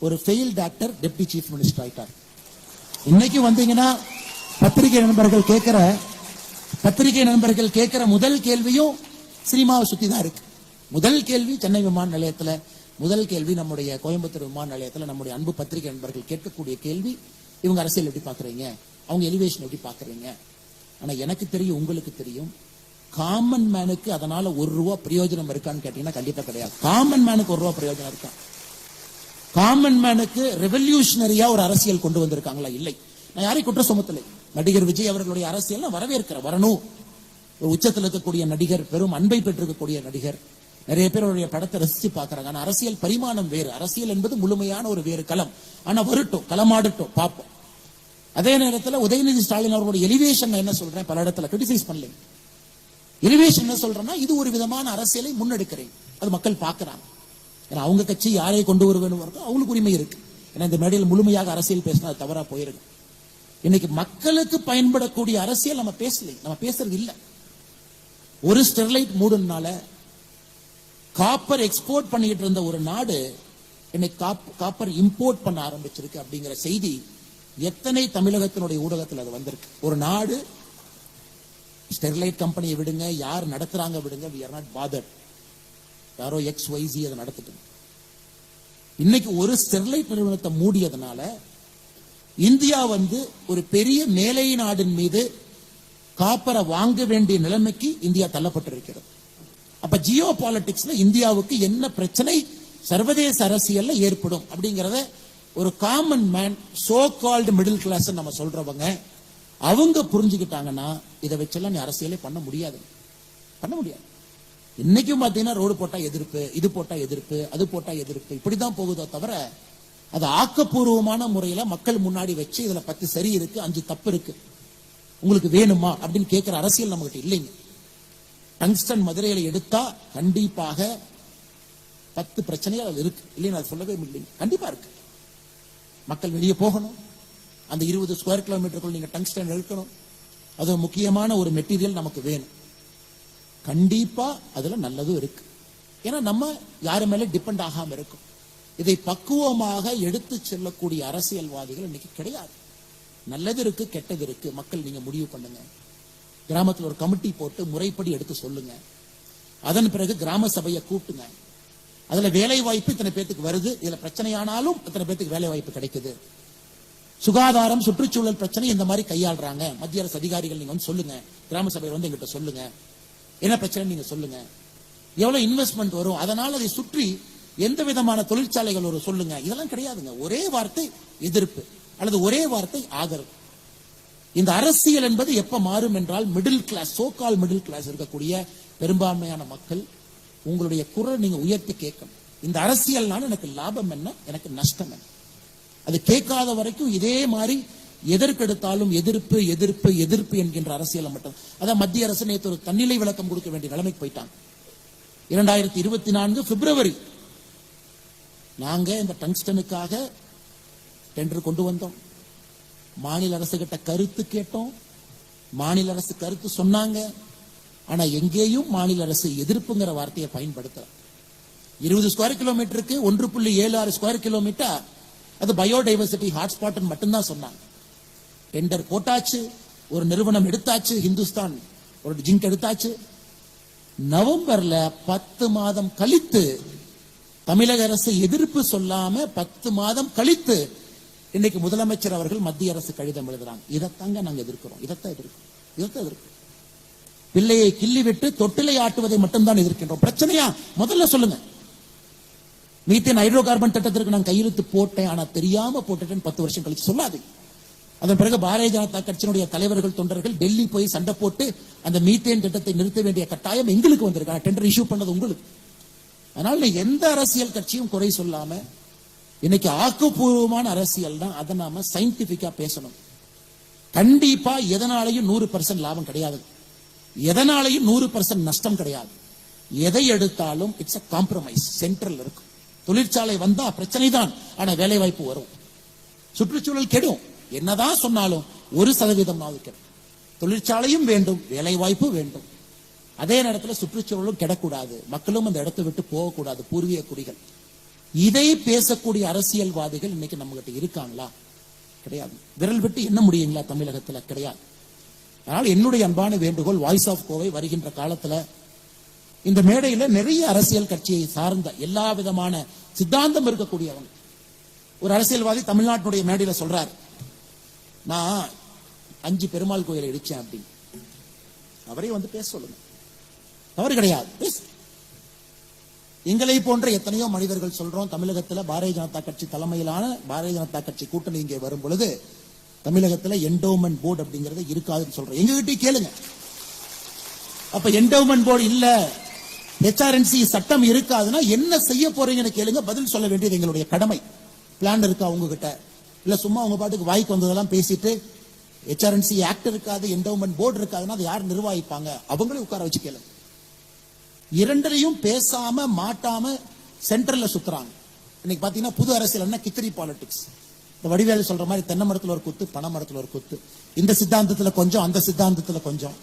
ஒரு failed actor deputy chief minister ஆயிட்டார். இன்னைக்கு வந்தீங்கன்னா பத்திரிகை நண்பர்கள் கேட்கிற முதல் கேள்வியும் சினிமாவை சுத்தி தான் இருக்கு. முதல் கேள்வி சென்னை விமான நிலையத்துல, முதல் கேள்வி நம்முடைய கோயம்புத்தூர் விமான நிலையத்துல நம்முடைய அன்பு பத்திரிகை நண்பர்கள் கேட்கக்கூடிய கேள்வி, இவங்க அரசியல் எப்படி பாக்குறீங்க, அவங்க எலிவேஷன் எப்படி பாக்குறீங்க. ஆனா எனக்கு தெரியும், உங்களுக்கு தெரியும், காமன் மேனுக்கு அதனால ₹1 பிரயோஜனம் இருக்கான்னு கேட்டீங்கன்னா கண்டிப்பா கிடையாது. காமன் மேனுக்கு ₹1 பிரயோஜனம் இருக்கா? காமன் மேனுக்கு ரெவல்யூஷனரியா ஒரு அரசியல் கொண்டு வந்திருக்காங்களா? இல்லை. நான் யாரையும் குற்றம் சுமத்தலை. நடிகர் விஜய் அவர்களுடைய அரசியல் வரவேற்கிற, வரணும். ஒரு உச்சத்தில் இருக்கக்கூடிய நடிகர், பெரும் அன்பை பெற்றிருக்கக்கூடிய நடிகர், நிறைய பேர் அவருடைய படத்தை ரசிச்சு பாக்குறாங்க. ஆனா அரசியல் பரிமாணம் வேறு. அரசியல் என்பது முழுமையான ஒரு வேறு களம். ஆனா வரட்டும், களமாடட்டும், பார்ப்போம். அதே நேரத்தில் உதயநிதி ஸ்டாலின் அவர்களுடைய எலிவேஷன் என்ன சொல்றேன், பல இடத்துல கிரிட்டிசைஸ் பண்ணல. எலிவேஷன் என்ன சொல்றேன்னா, இது ஒரு விதமான அரசியலை முன்னெடுக்கிறேன், அது மக்கள் பார்க்கறாங்க. ஏன்னா அவங்க கட்சி யாரை கொண்டு வருவேன்னு அவங்களுக்கு உரிமை இருக்கு. ஏன்னா இந்த மேடையில் முழுமையாக அரசியல் பேசினா அது தவறா போயிருக்கு. இன்னைக்கு மக்களுக்கு பயன்படக்கூடிய அரசியல் நம்ம பேசல, நம்ம பேசுறது இல்ல. ஒரு ஸ்டெர்லைட் மூடுனால காப்பர் எக்ஸ்போர்ட் பண்ணிட்டு இருந்த ஒரு நாடு இன்னைக்கு காப்பர் இம்போர்ட் பண்ண ஆரம்பிச்சிருக்கு அப்படிங்கிற செய்தி எத்தனை தமிழகத்தினுடைய ஊடகத்தில் அது வந்திருக்கு. ஒரு நாடு ஸ்டெர்லைட் கம்பெனியை விடுங்க, யார் நடத்துறாங்க விடுங்க, we are not bothered. யாரோ XYZ அதை நடத்திட்டு இன்னைக்கு ஒரு ஸ்டெர்லைட் நிறுவனத்தை மூடியதுனால இந்தியா ஒரு பெரிய மேலை நாடின் மீது காப்பரை வாங்க வேண்டிய நிலைமைக்கு இந்தியா தள்ளப்பட்டிருக்கிறது. அப்ப ஜியோ பாலிடிக்ஸ்ல இந்தியாவுக்கு என்ன பிரச்சனை சர்வதேச அரசியல்ல ஏற்படும் அப்படிங்கறத ஒரு common man, so called middle class நம்ம சொல்றவங்க அவங்க புரிஞ்சுக்கிட்டாங்கன்னா இதை வச்செல்லாம் நீ அரசியலே பண்ண முடியாது. இன்னைக்கும் பாத்தீங்கன்னா ரோடு போட்டா எதிர்ப்பு, இது போட்டா எதிர்ப்பு, அது போட்டா எதிர்ப்பு, இப்படிதான் போகுதோ தவிர அது ஆக்கப்பூர்வமான முறையில மக்கள் முன்னாடி வச்சு இதுல 10 சரி இருக்கு, 5 தப்பு இருக்கு, உங்களுக்கு வேணுமா அப்படின்னு கேட்கிற அரசியல் நம்ம கிட்ட இல்லைங்க. டங்ஸ்டன் மதுரையில எடுத்தா கண்டிப்பாக 10 பிரச்சனைகள் அது இருக்கு, இல்லைன்னு அது சொல்லவே இல்லைங்க. கண்டிப்பா இருக்கு. மக்கள் வெளியே போகணும், அந்த 20 ஸ்கொயர் கிலோமீட்டருக்குள் நீங்க டங்ஸ்டன் எடுக்கணும், அது முக்கியமான ஒரு மெட்டீரியல் நமக்கு வேணும். கண்டிப்பா அதுல நல்லதும் இருக்கு. ஏன்னா நம்ம யாரு மேல டிபெண்ட் ஆகாம இருக்கும். இதை பக்குவமாக எடுத்து செல்லக்கூடிய அரசியல்வாதிகள் இன்னைக்கு கிடையாது. நல்லது இருக்கு, கெட்டது இருக்கு, மக்கள் நீங்க முடிவு பண்ணுங்க. கிராமத்தில் ஒரு கமிட்டி போட்டு முறைப்படி எடுத்து சொல்லுங்க. அதன் பிறகு கிராம சபையை கூட்டுங்க. அதுல வேலை வாய்ப்பு இத்தனை பேருக்கு வருது, இதுல பிரச்சனையானாலும் இத்தனை பேருக்கு வேலை வாய்ப்பு கிடைக்குது. சுகாதாரம், சுற்றுச்சூழல் பிரச்சனை இந்த மாதிரி கையாளுறாங்க, மத்திய அரசு அதிகாரிகள் நீங்க சொல்லுங்க, கிராம சபையில் எங்கிட்ட சொல்லுங்க, என்ன பிரச்சனை நீங்க சொல்லுங்க, எவ்வளவு இன்வெஸ்ட்மெண்ட் வரும், அதனால அதை சுற்றி எந்த விதமான தொழிற்சாலைகள் வரும் சொல்லுங்க. இதெல்லாம் கிடையாதுங்க. ஒரே வார்த்தை எதிர்ப்பு அல்லது ஒரே வார்த்தை ஆதரவு. இந்த அரசியல் என்பது எப்ப மாறும் என்றால் middle class, so called middle class இருக்கக்கூடிய பெரும்பான்மையான மக்கள் உங்களுடைய குரல் நீங்க உயர்த்தி கேட்கணும். இந்த அரசியல்னால எனக்கு லாபம் என்ன, எனக்கு நஷ்டம் என்ன, அது கேட்காத வரைக்கும் இதே மாதிரி எதற்கெடுத்தாலும் எதிர்ப்பு எதிர்ப்பு எதிர்ப்பு என்கின்ற அரசியல் மட்டும். அதான் மத்திய அரசு நேற்று ஒரு தன்னிலை விளக்கம் கொடுக்க வேண்டிய நிலைமைக்கு போயிட்டாங்க. 2024 பிப்ரவரி நாங்க இந்த டங்ஸ்டனுக்காக டெண்டர் கொண்டு வந்தோம். மாநில அரசு கிட்ட கருத்து கேட்டோம். மாநில அரசு கருத்து சொன்னாங்க. ஆனா எங்கேயும் மாநில அரசு எதிர்ப்புங்கிற வார்த்தையை பயன்படுத்தல. 20 ஸ்கொயர் கிலோமீட்டருக்கு 1.76 ஸ்கொயர் கிலோமீட்டர் அது பயோடைவர்சிட்டி ஹாட்ஸ்பாட் மட்டும்தான் சொன்னாங்க. டெண்டர் போட்டாச்சு, ஒரு நிறுவனம் எடுத்தாச்சு, ஹிந்துஸ்தான் ஒரு ஜிங்க் எடுத்தாச்சு. நவம்பர்ல 10 மாதம் கழித்து தமிழக அரசு எதிர்ப்பு சொல்லாம 10 மாதம் கழித்து இன்னைக்கு முதலமைச்சர் அவர்கள் மத்திய அரசு கடிதம் எழுதுறாங்க. இதைத்தாங்க நாங்க எதிர்க்கிறோம், இதைத்தான் எதிர்க்கிறோம். பிள்ளையை கிள்ளி விட்டு தொட்டிலை ஆட்டுவதை மட்டும்தான் எதிர்க்கின்றோம். பிரச்சனையா முதல்ல சொல்லுங்க. மீத்தேன் ஹைட்ரோ கார்பன் திட்டத்திற்கு நான் கையெழுத்து போட்டேன், ஆனா தெரியாம போட்டுட்டேன்னு 10 வருஷம் கழிச்சு சொல்லாது. அதன் பிறகு பாரதிய ஜனதா கட்சியினுடைய தலைவர்கள், தொண்டர்கள் டெல்லி போய் சண்டை போட்டு அந்த மீத்தேன் திட்டத்தை நிறுத்த வேண்டிய கட்டாயம் எங்களுக்கு வந்திருக்கு. டெண்டர் இஷ்யூ பண்ணது உங்களுக்கு. அதனால எந்த அரசியல் கட்சியும் குறை சொல்லாம இன்னைக்கு ஆக்கப்பூர்வமான அரசியல் தான், அதை நாம சயின்டிபிக்கா பேசணும். கண்டிப்பா எதனாலையும் 100% லாபம் கிடையாது, எதனாலையும் 100% நஷ்டம் கிடையாது. எதை எடுத்தாலும் இட்ஸ் a காம்ப்ரமைஸ், சென்ட்ரல் இருக்கும். தொழிற்சாலை வந்தா பிரச்சனை தான், ஆனா வேலை வாய்ப்பு வரும். சுற்றுச்சூழல் கெடும், என்னதான் சொன்னாலும் 1% கெடும். தொழிற்சாலையும் வேண்டும், வேலை வாய்ப்பு வேண்டும். அதே நேரத்தில் சுற்றுச்சூழலும் கெடக்கூடாது, மக்களும் அந்த இடத்தை விட்டு போகக்கூடாது, பூர்வீக குடிகள். இதை பேசக்கூடிய அரசியல்வாதிகள் இன்னைக்கு நம்ம கிட்ட இருக்காங்களா? கிடையாது. விரல் விட்டு என்ன முடியுங்களா தமிழகத்துல? கிடையாது. அதனால என்னுடைய அன்பான வேண்டுகோள், வாய்ஸ் ஆஃப் கோவை வருகின்ற காலத்துல இந்த மேடையில நிறைய அரசியல் கட்சியை சார்ந்த எல்லா விதமான சித்தாந்தம் இருக்கக்கூடியவங்க. ஒரு அரசியல்வாதி தமிழ்நாட்டுடைய மேடையில சொல்றாரு, நான் 5 பெருமாள் கோயிலை இடிச்சேன் அப்படின்னு. அவரே பேச சொல்லுங்க, தவறு கிடையாது. எங்களை போன்ற எத்தனையோ மனிதர்கள் சொல்றோம், தமிழகத்தில் பாரதிய ஜனதா கட்சி தலைமையிலான பாரதிய ஜனதா கட்சி கூட்டணி இங்கே வரும் பொழுது தமிழகத்தில் என்டோமென்ட் போர்டு அப்படிங்கறது இருக்காதுன்னு சொல்றோம். எங்ககிட்ட கேளுங்க. அப்ப என்டோமென்ட் போர்டு இல்ல, HRNC சட்டம் இருக்காதுன்னா என்ன செய்ய போறீங்கன்னு கேளுங்க, பதில் சொல்ல வேண்டியது எங்களுடைய கடமை. பிளான் இருக்கா உங்ககிட்ட? இல்ல சும்மா உங்க பாட்டுக்கு வாய்க்கு வந்ததெல்லாம் பேசிட்டு HRNC ஆக்ட் இருக்காது, என்டோமென்ட் போர்டு இருக்காதுன்னா அது யார் நிர்வகிப்பாங்க? அவங்களே உட்கார வச்சு கேளு. இரண்டரையும் பேசாம மாட்டாம சென்ட்ரல்ல சுத்துறாங்க. இன்னைக்கு பாத்தீங்கன்னா புது அரசியல் என்ன, கிச்சடி பாலிடிக்ஸ். இந்த வடிவேலு சொல்ற மாதிரி தென்னை மரத்துல ஒரு குத்து, பனை மரத்துல ஒரு குத்து, இந்த சித்தாந்தத்துல கொஞ்சம், அந்த சித்தாந்தத்துல கொஞ்சம்,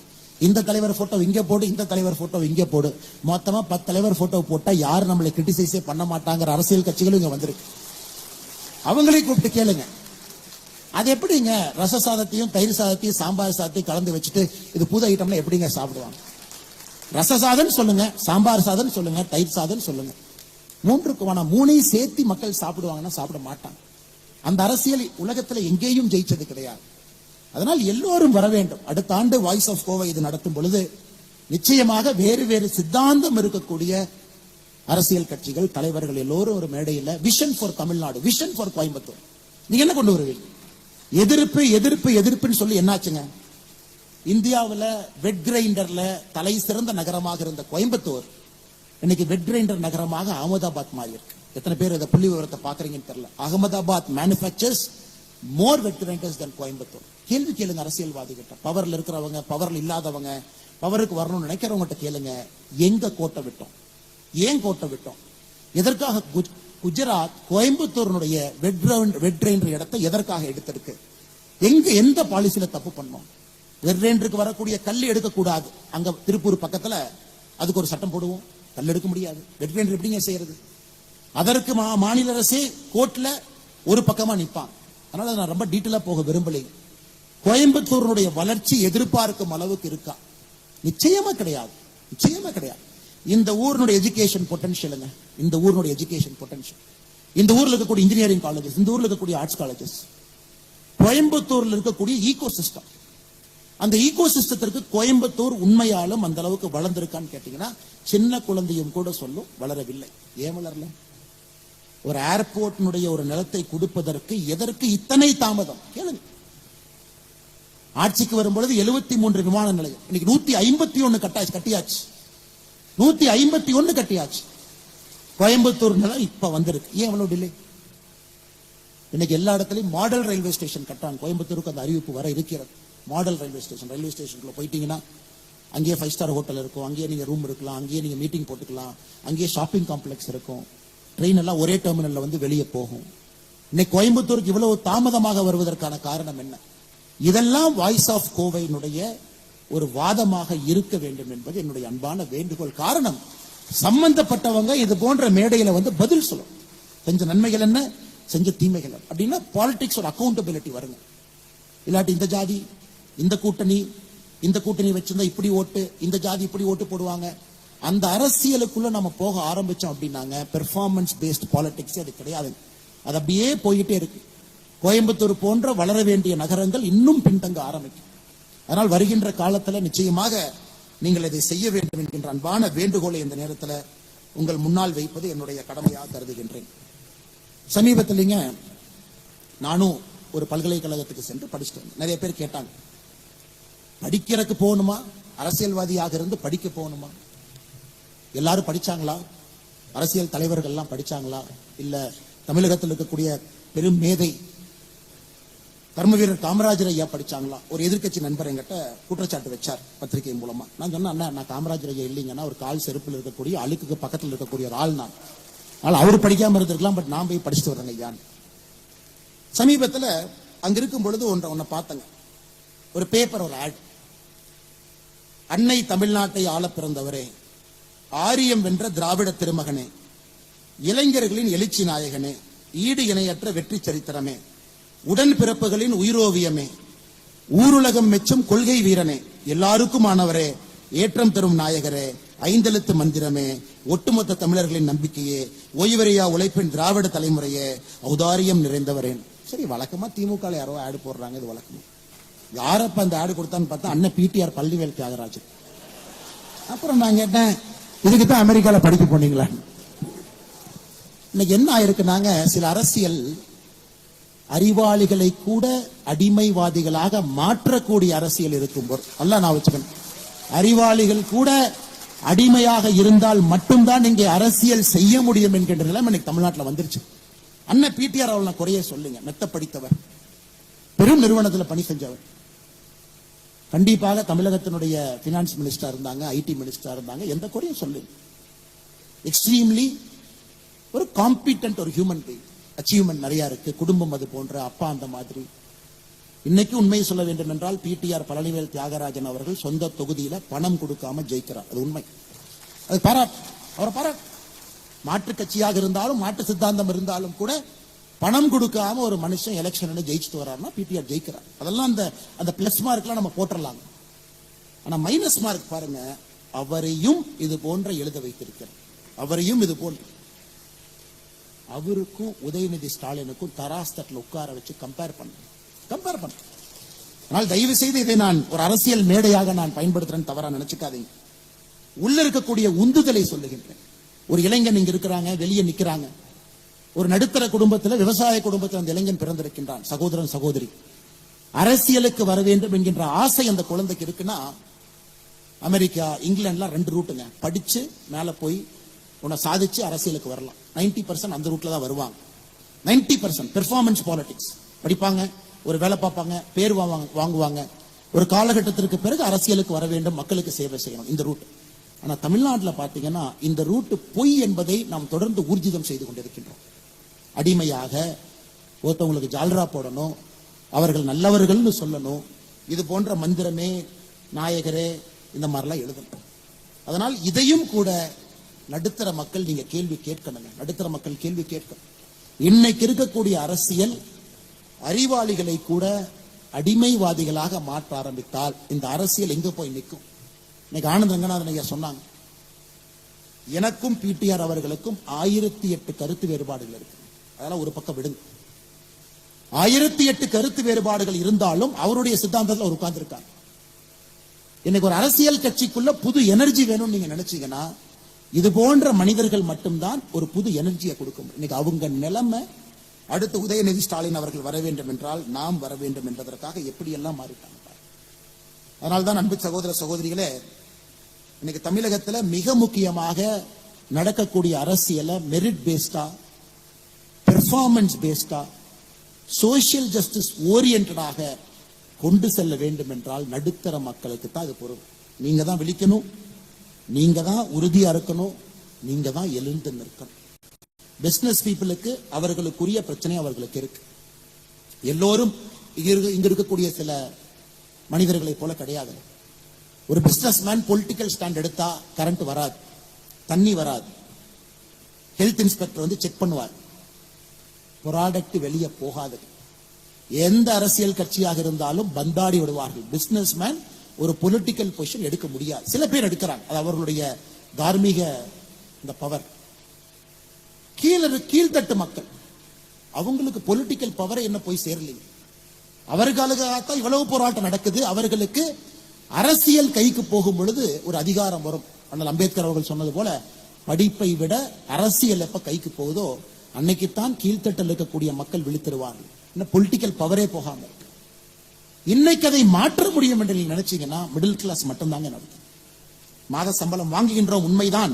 இந்த தலைவர் போட்டோ இங்க போடு, இந்த தலைவர் போட்டோ இங்க போடு, மொத்தமா 10 தலைவர் போட்டோ போட்டா யாரும் நம்மளை கிரிட்டிசைஸே பண்ண மாட்டாங்கிற அரசியல் கட்சிகளும் இங்க வந்திருக்கு. அவங்களையும் கூப்பிட்டு கேளுங்க. அது எப்படிங்க ரச சாதத்தையும் தயிர் சாதத்தையும் சாம்பார் சாதத்தையும் கலந்து வச்சுட்டு இது புது ஐட்டம்னா எப்படிங்க சாப்பிடுவாங்க? ரச சாதம் சொல்லுங்க, சாம்பார் சாதம் சொல்லுங்க, தயிர் சாதம் சொல்லுங்க, மூணையும் சேர்த்து மக்கள் சாப்பிடுவாங்கன்னா சாப்பிட மாட்டாங்க. அந்த அரசியல் உலகத்துல எங்கேயும் ஜெயிச்சது கிடையாது. அதனால் எல்லோரும் வர வேண்டும். அடுத்த ஆண்டு வாய்ஸ் ஆஃப் கோவை இது நடத்தும் பொழுது நிச்சயமாக வேறு வேறு சித்தாந்தம் இருக்கக்கூடிய அரசியல் கட்சிகள், தலைவர்கள் எல்லோரும் ஒரு மேடையில் vision for Tamil Nadu, vision for Coimbatore, நீங்க என்ன கொண்டு வருவீங்க? எதிர்ப்பு எதிர்ப்பு எதிர்ப்புன்னு சொல்லி என்னாச்சுங்க? இந்தியாவில் வெட் கிரைண்டர்ல தலை சிறந்த நகரமாக இருந்த கோயம்புத்தூர் இன்னைக்கு வெட் கிரைண்டர் நகரமாக அகமதாபாத் மாறி இருக்கு. எத்தனை பேர் இதை புள்ளி விவரத்தை பாக்குறீங்கன்னு தெரியல. அகமதாபாத் மேனுஃபேக்சர்ஸ் மோர் வெட் கிரைண்டர்ஸ் தென் கோயம்புத்தூர். கேள்வி கேளுங்க அரசியல்வாதி கிட்ட, பவர்ல இருக்கிறவங்க, பவர்ல இல்லாதவங்க, பவருக்கு வரணும்னு நினைக்கிறவங்க கேளுங்க. எங்க கோட்டை விட்டோம்? ஏன் கோட்டை விட்டோம்? எதற்காக குஜராத் கோயம்புத்தூருடைய வெட் கிரைண்டர் இடத்தை எதற்காக எடுத்திருக்கு? எந்த பாலிசியில தப்பு பண்ணோம்? வெட் கிரைண்டருக்கு வரக்கூடிய கல் எடுக்கக்கூடாது. அங்க திருப்பூர் பக்கத்துல அதுக்கு ஒரு சட்டம் போடுவோம், கல் எடுக்க முடியாது. வெட் கிரைண்டர் எப்படிங்க செய்யறது? அதற்கு மாநில அரசே கோர்ட்ல ஒரு பக்கமா நிப்பான். அதனால நான் ரொம்ப டீட்டெயிலா போக விரும்பலை. கோயம்புத்தூருடைய வளர்ச்சி எதிர்பார்க்கும் அளவுக்கு இருக்கா? நிச்சயமா கிடையாது, நிச்சயமா கிடையாது. இந்த ஊருடைய எஜுகேஷன் பொட்டன்ஷியலுங்க, இந்த ஊருடைய எஜுகேஷன் பொட்டன்ஷியல், இந்த ஊர்ல இருக்கக்கூடிய இன்ஜினியரிங் காலேஜஸ், இந்த ஊர்ல இருக்கக்கூடிய ஆர்ட்ஸ் காலேஜஸ், கோயம்புத்தூர்ல இருக்கக்கூடிய ஈகோ சிஸ்டம், அந்த ஈகோ சிஸ்டத்திற்கு கோயம்புத்தூர் உண்மையாலும் அந்த அளவுக்கு வளர்ந்திருக்கான்னு கேட்டீங்கன்னா சின்ன குழந்தையும் கூட சொல்லும் வளரவில்லை. ஏன் வளரல? ஒரு ஏர்போர்ட்டினுடைய ஒரு நிலத்தை கொடுப்பதற்கு எதற்கு இத்தனை தாமதம்? கேளுங்க. ஆட்சிக்கு வரும்பொழுது 73 விமான நிலையம், இன்னைக்கு 151 கட்டியாச்சு. 151 கட்டியாச்சு. கோயம்புத்தூர் நிலம் இப்ப வந்திருக்கு. ஏன் அவ்வளவு டிலே? இன்னைக்கு எல்லா இடத்துலயும் மாடல் ரயில்வே ஸ்டேஷன் கட்டாங்க. கோயம்புத்தூருக்கு அந்த அறிவிப்பு வர இருக்கிறது. மாடல் ரயில்வே ஸ்டேஷனுக்குள்ள போயிட்டீங்கன்னா அங்கேயே 5 ஸ்டார் ஹோட்டல் இருக்கும், அங்கேயே நீங்க ரூம் எடுக்கலாம், அங்கேயே நீங்க மீட்டிங் போட்டுக்கலாம், அங்கேயே ஷாப்பிங் காம்ப்ளெக்ஸ் இருக்கும், ட்ரெயின் எல்லாம் ஒரே டெர்மினல்ல வந்து வெளியே போகும். இன்னைக்கு கோயம்புத்தூருக்கு இவ்வளவு தாமதமாக வருவதற்கான காரணம் என்ன? இதெல்லாம் வாய்ஸ் ஆஃப் கோவையினுடைய ஒரு வாதமாக இருக்க வேண்டும் என்பது என்னுடைய அன்பான வேண்டுகோள். காரணம், சம்பந்தப்பட்டவங்க இது போன்ற மேடையில வந்து பதில் சொல்லும். செஞ்ச நன்மைகள் என்ன, செஞ்ச தீமைகள் அப்படின்னா பாலிடிக்ஸ் ஒரு அக்கௌண்டபிலிட்டி வருங்க. இல்லாட்டி இந்த ஜாதி இந்த கூட்டணி வச்சிருந்தா இப்படி ஓட்டு, இந்த ஜாதி இப்படி ஓட்டு போடுவாங்க. அந்த அரசியலுக்குள்ள நம்ம போக ஆரம்பிச்சோம் அப்படின்னாங்க பெர்ஃபார்மன்ஸ் பேஸ்ட் பாலிடிக்ஸ் அது கிடையாது. அது அப்படியே போயிட்டே இருக்கு. கோயம்புத்தூர் போன்ற வளர வேண்டிய நகரங்கள் இன்னும் பின்தங்க ஆரம்பிக்கும். அதனால் வருகின்ற காலத்துல நிச்சயமாக நீங்கள் இதை செய்ய வேண்டும் என்கின்ற அன்பான வேண்டுகோளை இந்த நேரத்தில் உங்கள் முன்னால் வைப்பது என்னுடைய கடமையாக கருதுகின்றேன். சமீபத்திலங்க நானும் ஒரு பல்கலைக்கழகத்துக்கு சென்று படிச்சுட்டு வந்தேன். நிறைய பேர் கேட்டாங்க, படிக்கிறதுக்கு போகணுமா, அரசியல்வாதியாக இருந்து படிக்க போகணுமா? எல்லாரும் படிச்சாங்களா? அரசியல் தலைவர்கள் எல்லாம் படிச்சாங்களா? இல்ல தமிழகத்தில் இருக்கக்கூடிய பெரும் மேதை கர்மவீரர் காமராஜர் ஐயா படிச்சாங்களா? ஒரு எதிர்க்கட்சி நண்பர் என்கிட்ட குற்றச்சாட்டு வச்சார் பத்திரிகை மூலமா. நான் சொன்னேன், அண்ணா நான் காமராஜர் ஐயா இல்லைங்கன்னா ஒரு கால் செருப்பில் இருக்கக்கூடிய அழுக்குக்கு பக்கத்தில் இருக்கக்கூடிய ஒரு ஆள் நான். ஆனால் அவர் படிக்காம இருந்திருக்கலாம், பட் நான் போய் படிச்சுட்டு வரேங்க ஐயான்னு. சமீபத்தில் அங்க இருக்கும் பொழுது ஒன்றை பார்த்தங்க. ஒரு பேப்பர், ஒரு ஆட். அன்னை தமிழ்நாட்டை ஆள பிறந்தவரே, ஆரியம் வென்ற திராவிட திருமகனே, இளைஞர்களின் எழுச்சி நாயகனே, ஈடு இணையற்ற வெற்றி சரித்திரமே, உடன் பிறப்புகளின் உயிரோவியமே, ஊருலகம் மெச்சும் கொள்கை வீரனே, எல்லாருக்கும் ஆனவரே, ஏற்றம் தரும் நாயகரே, ஐந்தெழுத்து மந்திரமே, ஒட்டுமொத்த தமிழர்களின் நம்பிக்கையே, ஓய்வறையா உழைப்பின் திராவிட தலைமுறையே, ஔதாரியம் நிறைந்தவரேன். சரி, வழக்கமா திமுக யாரோ ஆடு போடுறாங்க, இது வழக்கமா. யாரப்ப அந்த ஆடு கொடுத்தான்னு பார்த்தா அண்ணன் பிடிஆர் பள்ளிவேல் தியாகராஜன். அப்புறம் நான் கேட்டேன், இதுக்கு தான் அமெரிக்கால படிக்க போனீங்களா? இன்னைக்கு என்ன ஆயிருக்குனாங்க, சில அரசியல் அறிவாளிகளை கூட அடிமைவாதிகளாக மாற்றக்கூடிய அரசியல் இருக்கும்போது, அல்ல நான் வச்சுக்கணும், அறிவாளிகள் கூட அடிமையாக இருந்தால் மட்டும்தான் இங்கே அரசியல் செய்ய முடியும் என்கின்ற நிலைமை இன்னைக்கு தமிழ்நாட்டில் வந்துருச்சு. அண்ணன் பிடிஆர் அவள் நான் குறைய சொல்லுங்க, மெத்த படித்தவர், பெரும் நிறுவனத்தில் பணி செஞ்சவர், கண்டிப்பாக தமிழகத்தினுடைய பினான்ஸ் மினிஸ்டர் இருந்தாங்க, ஐடி மினிஸ்டர் இருந்தாங்க, எந்த குறையும் சொல்லு. எக்ஸ்ட்ரீம்லி ஒரு காம்பிட்டன்ட் ஒரு ஹியூமன் பீயிங், அச்சீவ்மெண்ட் நிறைய இருக்கு, குடும்பம் அது போன்ற, அப்பா அந்த மாதிரி. இன்னைக்கு உண்மையை சொல்ல வேண்டும் என்றால் பிடிஆர் பழனிவேல் தியாகராஜன் அவர்கள் சொந்த தொகுதியில பணம் கொடுக்காம ஜெயிக்கிறார். அது உண்மை, அது பாராட்டு, அவரை பாராட்டு. மாற்று கட்சியாக இருந்தாலும் மாற்று சித்தாந்தம் இருந்தாலும் கூட பணம் கொடுக்காம ஒரு மனுஷன் எலெக்ஷன் ஜெயிச்சுட்டு வர்றாருன்னா பிடிஆர் ஜெயிக்கிறார். அதெல்லாம் அந்த பிளஸ் மார்க்லாம் நம்ம போட்டுடலாம். ஆனா மைனஸ் மார்க் பாருங்க, அவரையும் இது போன்ற எழுத வைத்திருக்கிறார். அவரையும் இது போன்ற அவருக்கும் உதயநிதி ஸ்டாலினுக்கும் தராஸ்தட்டில் உட்கார வச்சு கம்பேர் பண்ண. ஆனால் தயவு செய்து இதை நான் ஒரு அரசியல் மேடையாக நான் பயன்படுத்துறேன்னு தவறா நினைச்சுக்காதீங்க. உள்ள இருக்கக்கூடிய உந்துதலை சொல்லுகின்றேன். ஒரு இளைஞன் இங்க இருக்கிறாங்க, வெளியே நிக்கிறாங்க. ஒரு நடுத்தர குடும்பத்தில், விவசாய குடும்பத்தில் அந்த இளைஞன் பிறந்திருக்கின்றான், சகோதரன் சகோதரி. அரசியலுக்கு வர வேண்டும் என்கின்ற ஆசை அந்த குழந்தைக்கு இருக்குன்னா, அமெரிக்கா இங்கிலாந்துல 2 ரூட்டுங்க. படிச்சு மேல போய் உன்னை சாதிச்சு அரசியலுக்கு வரலாம். 90% அந்த ரூட்ல தான் வருவாங்க. 90% பெர்ஃபார்மன்ஸ் பாலிடிக்ஸ் படிப்பாங்க, ஒரு வேலை பார்ப்பாங்க, பேர் வாங்குவாங்க. ஒரு காலகட்டத்திற்கு பிறகு அரசியலுக்கு வர வேண்டும், மக்களுக்கு சேவை செய்யணும், இந்த ரூட். ஆனா தமிழ்நாட்டில் பாத்தீங்கன்னா இந்த ரூட் பொய் என்பதை நாம் தொடர்ந்து ஊர்ஜிதம் செய்து கொண்டிருக்கின்றோம். அடிமையாக ஒருத்தவங்களுக்கு ஜால்ரா போடணும், அவர்கள் நல்லவர்கள்னு சொல்லணும், இது போன்ற மந்திரமே நாயகரே இந்த மாதிரிலாம் எழுதணும். அதனால் இதையும் கூட நடுத்தர மக்கள் நீங்க கேள்வி கேட்கணுங்க. நடுத்தர மக்கள் கேள்வி கேட்கணும். இன்னைக்கு இருக்கக்கூடிய அரசியல் அறிவாளிகளை கூட அடிமைவாதிகளாக மாற்ற ஆரம்பித்தால் இந்த அரசியல் எங்க போய் நிற்கும்? இன்னைக்கு ஆனந்த் ரங்கநாதன் ஐயா சொன்னாங்க, எனக்கும் பிடிஆர் அவர்களுக்கும் 1008 கருத்து வேறுபாடுகள் இருக்கு. அதெல்லாம் ஒரு பக்கம் விடுங்க. 1008 கருத்து வேறுபாடுகள் இருந்தாலும் அவருடைய சித்தாந்தத்தில் அவர் உட்கார்ந்து இருக்காங்க. இன்னைக்கு ஒரு அரசியல் கட்சிக்குள்ள புது எனர்ஜி வேணும்னு நீங்க நினைச்சீங்கன்னா இது போன்ற மனிதர்கள் மட்டும்தான் ஒரு புது எனர்ஜியை கொடுக்கும். இன்னைக்கு அவங்க நிலைமை, அடுத்து உதயநிதி ஸ்டாலின் அவர்கள் வர வேண்டும் என்றால் நாம் வர வேண்டும் என்பதற்காக எப்படியெல்லாம் மாறிட்டாங்க. அதனால்தான் அன்பு சகோதர சகோதரிகளே, இன்னைக்கு தமிழகத்துல மிக முக்கியமாக நடக்கக்கூடிய அரசியலை மெரிட் பேஸ்டா, பெர்ஃபார்மன்ஸ் பேஸ்டா, சோசியல் ஜஸ்டிஸ் ஓரியன்டாக கொண்டு செல்ல வேண்டும் என்றால் நடுத்தர மக்களுக்கு தான் இது பொருள். நீங்க தான் விழிக்கணும், நீங்க தான் உறுதியா இருக்கணும், நீங்க தான் எழுந்து நிற்கணும். பிசினஸ் பீப்புளுக்கு அவர்களுக்குரிய பிரச்சனை அவர்களுக்கு இருக்கு. எல்லோரும் இங்க இருக்கக்கூடிய சில மனிதர்களை போல கிடையாது. ஒரு பிசினஸ் மேன் பொலிட்டிக்கல் ஸ்டாண்ட் எடுத்தா கரண்ட் வராது, தண்ணி வராது, ஹெல்த் இன்ஸ்பெக்டர் செக் பண்ணுவார், ப்ராடக்ட் வெளியே போகாது. எந்த அரசியல் கட்சியாக இருந்தாலும் பந்தாடி விடுவார்கள். பிசினஸ் மேன் ஒரு பொலிட்டிக்கல் பொசிஷன் எடுக்க முடியாது. சில பேர் எடுக்கிறாங்க, அது அவர்களுடைய தார்மீக இந்த பவர். கீழ்த்தட்டு மக்கள் அவங்களுக்கு பொலிட்டிக்கல் பவர் என்ன போய் சேரலைங்க. அவர்களுக்காகத்தான் இவ்வளவு போராட்டம் நடக்குது. அவர்களுக்கு அரசியல் கைக்கு போகும் பொழுது ஒரு அதிகாரம் வரும். அண்ணல் அம்பேத்கர் அவர்கள் சொன்னது போல, படிப்பை விட அரசியல் எப்ப கைக்கு போகுதோ அன்னைக்குத்தான் கீழ்த்தட்டில் இருக்கக்கூடிய மக்கள் விழித்திருவார்கள். பொலிட்டிக்கல் பவரே போகாம இருக்கு. இன்னைக்கு அதை மாற்ற முடியும் என்று நீங்க நினைச்சீங்கன்னா மிடில் கிளாஸ் மட்டும்தாங்க நடக்கும். மாத சம்பளம் வாங்குகின்றோம் உண்மைதான்,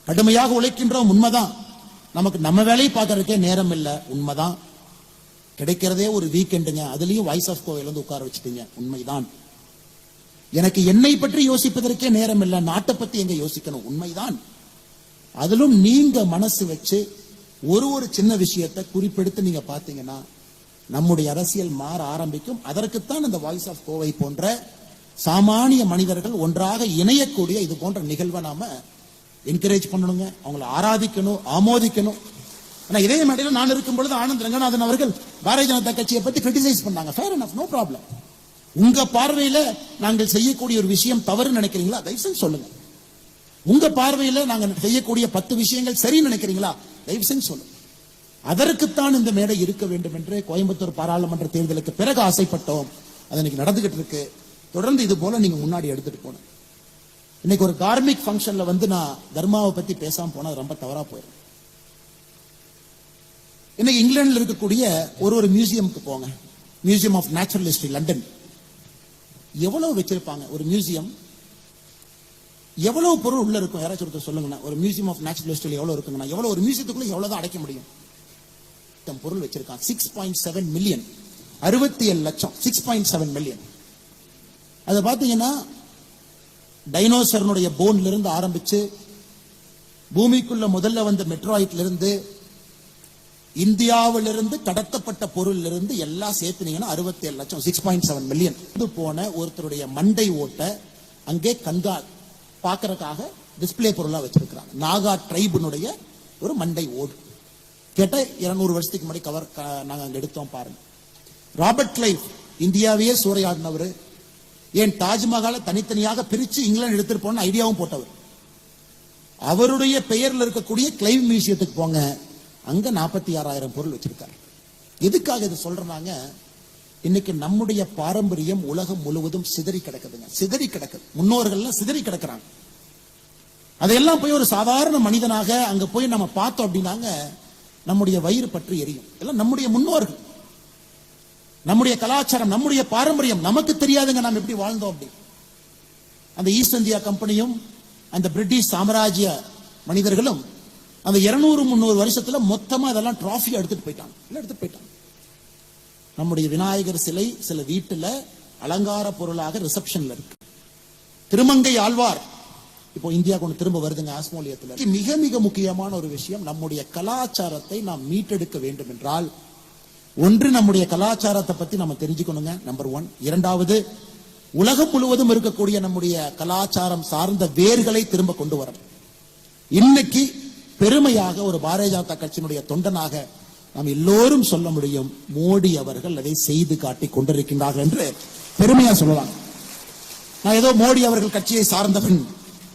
கடுமையாக உழைக்கின்றோம் உண்மைதான், நமக்கு நம்ம வேலையை பார்க்கறதுக்கே நேரம் இல்லை உண்மைதான், கிடைக்கிறதே ஒரு வீக்கெண்டுங்க, அதுலயும் வாய்ஸ் ஆஃப் கோவில் உட்கார வச்சுட்டீங்க உண்மைதான், எனக்கு என்னை பற்றி யோசிப்பதற்கே நேரம் இல்லை, நாட்டை பத்தி எங்க யோசிக்கணும் உண்மைதான். அதிலும் நீங்க மனசு வச்சு ஒரு சின்ன விஷயத்தை குறிப்பெடுத்து நீங்க பாத்தீங்கன்னா நம்முடைய அரசியல் மாற ஆரம்பிக்கும். அதற்குத்தான் இந்த வாய்ஸ் ஆஃப் கோவை போன்ற சாமானிய மனிதர்கள் ஒன்றாக இணையக்கூடிய இது போன்ற நிகழ்வை நாம என்கரேஜ் பண்ணணுங்க, அவங்களை ஆராதிக்கணும், ஆமோதிக்கணும். ஆனா இதே மேடையில் நான் இருக்கும் பொழுது ஆனந்த் ரங்கநாதன் அவர்கள் பாரதிய ஜனதா கட்சியை பத்தி கிரிட்டிசைஸ் பண்ணாங்க. Fair enough, no problem. உங்க பார்வையில நாங்கள் செய்யக்கூடிய ஒரு விஷயம் தவறு நினைக்கிறீங்களா, தயவுசெய்து சொல்லுங்க. உங்க பார்வையில நாங்கள் செய்யக்கூடிய 10 விஷயங்கள் சரி நினைக்கிறீங்களா, தயவுசெய்து சொல்லுங்க. அதற்குத்தான் இந்த மேடை இருக்க வேண்டும் என்று கோயம்புத்தூர் பாராளுமன்ற தேர்தலுக்கு பிறகு ஆசைப்பட்டோம். அது இன்னைக்கு நடந்துகிட்டு இருக்கு. தொடர்ந்து இது போல நீங்க முன்னாடி எடுத்துட்டு போகணும். இன்னைக்கு ஒரு கார்மிக் ஃபங்க்ஷன்ல நான் தர்மாவை பத்தி பேசாம போனா ரொம்ப தவறா போயிடும். இன்னைக்கு இங்கிலாந்துல இருக்கக்கூடிய ஒரு மியூசியமுக்கு போங்க, museum of natural history London. எவ்வளவு வச்சிருப்பாங்க ஒரு மியூசியம், எவ்வளவு பொருள் உள்ள இருக்கும் யாராச்சும் ஒருத்தர் சொல்லுங்கன்னா. ஒரு மியூசியம் ஆஃப் நேச்சுரல் ஹிஸ்டரி எவ்வளவு இருக்குங்கன்னா, எவ்வளவு ஒரு மியூசியத்துக்குள்ள எவ்வளவுதான் அடைக்க முடியும்? பொருள் வச்சிருக்காங்க. 6.7 மில்லியன், 67 லட்சம், 6.7 மில்லியன். அதை பார்த்தீங்கன்னா டைனோசரனுடைய போன்ல இருந்து ஆரம்பிச்சு பூமிக்குள்ள முதல்ல வந்த மெட்ராய்ட்ல இருந்து இந்தியாவிலிருந்து கடத்தப்பட்ட பொருள் இருந்து எல்லாம் சேர்த்துனீங்கன்னா 67 லட்சம் 6.7 மில்லியன் போன ஒருத்தருடைய மண்டை ஓட்ட அங்கே கண்கா பார்க்கறதுக்காக டிஸ்பிளே பொருளா வச்சிருக்கிறாங்க. நாகா ட்ரைபினுடைய ஒரு மண்டை ஓடு கேட்ட 200 வருஷத்துக்கு முன்னாடி கவர் நாங்க அங்க எடுத்தோம் பாருங்க. ராபர்ட் கிளைவ் இந்தியாவையே சூறையாடினவர், ஏன் தாஜ்மஹாலை தனித்தனியாக பிரிச்சு இங்கிலாந்து எடுத்துட்டு போன ஐடியாவும் போட்டவர். அவருடைய பெயர்ல இருக்கக்கூடிய கிளைவ் மியூசியத்துக்கு போங்க, அங்க 46,000 பொருள் வச்சிருக்காரு. எதுக்காக இது சொல்றாங்க? இன்னைக்கு நம்முடைய பாரம்பரியம் உலகம் முழுவதும் சிதறி கிடக்குதுங்க, சிதறி கிடக்குது. முன்னோர்கள் சிதறி கிடக்குறாங்க. அதையெல்லாம் போய் ஒரு சாதாரண மனிதனாக அங்க போய் நம்ம பார்த்தோம் அப்படின்னாங்க நம்முடைய வயிறு பற்றி எரியும். எல்லாம் நம்முடைய முன்னோர்கள், நம்முடைய கலாச்சாரம், நம்முடைய பாரம்பரியம் நமக்கு தெரியாதுங்க நாம் எப்படி வாழ்ந்தோம் அப்படி. அந்த ஈஸ்ட் இந்தியா கம்பெனியும் அந்த பிரிட்டிஷ் சாம்ராஜ்ய மனிதர்களும் அந்த 200-300 வருஷத்துல மொத்தமா அதெல்லாம் டிராஃபி எடுத்துட்டு போயிட்டாங்க. நம்முடைய விநாயகர் சிலை சில வீட்டுல அலங்கார பொருளாக ரிசப்ஷன்ல இருக்கு. திருமங்கை ஆழ்வார் இப்போ இந்தியா கொண்டு திரும்ப வருதுங்க ஆஸ்மோலியத்துல. மிக மிக முக்கியமான ஒரு விஷயம், நம்முடைய கலாச்சாரத்தை நாம் மீட்டெடுக்க வேண்டும் என்றால் ஒன்று நம்முடைய கலாச்சாரத்தை பத்தி நம்ம தெரிஞ்சுக்கணுங்க, நம்பர் 1. இரண்டாவது, உலகம் முழுவதும் இருக்கக்கூடிய நம்முடைய கலாச்சாரம் சார்ந்த வேர்களை திரும்ப கொண்டு வரணும். இன்னைக்கு பெருமையாக ஒரு பாரதிய ஜனதா கட்சியினுடைய தொண்டனாக நாம் எல்லோரும் சொல்ல முடியும், மோடி அவர்கள் அதை செய்து காட்டி கொண்டிருக்கின்றார்கள் என்று பெருமையா சொல்லலாம். நான் ஏதோ மோடி அவர்கள் கட்சியை சார்ந்தவன்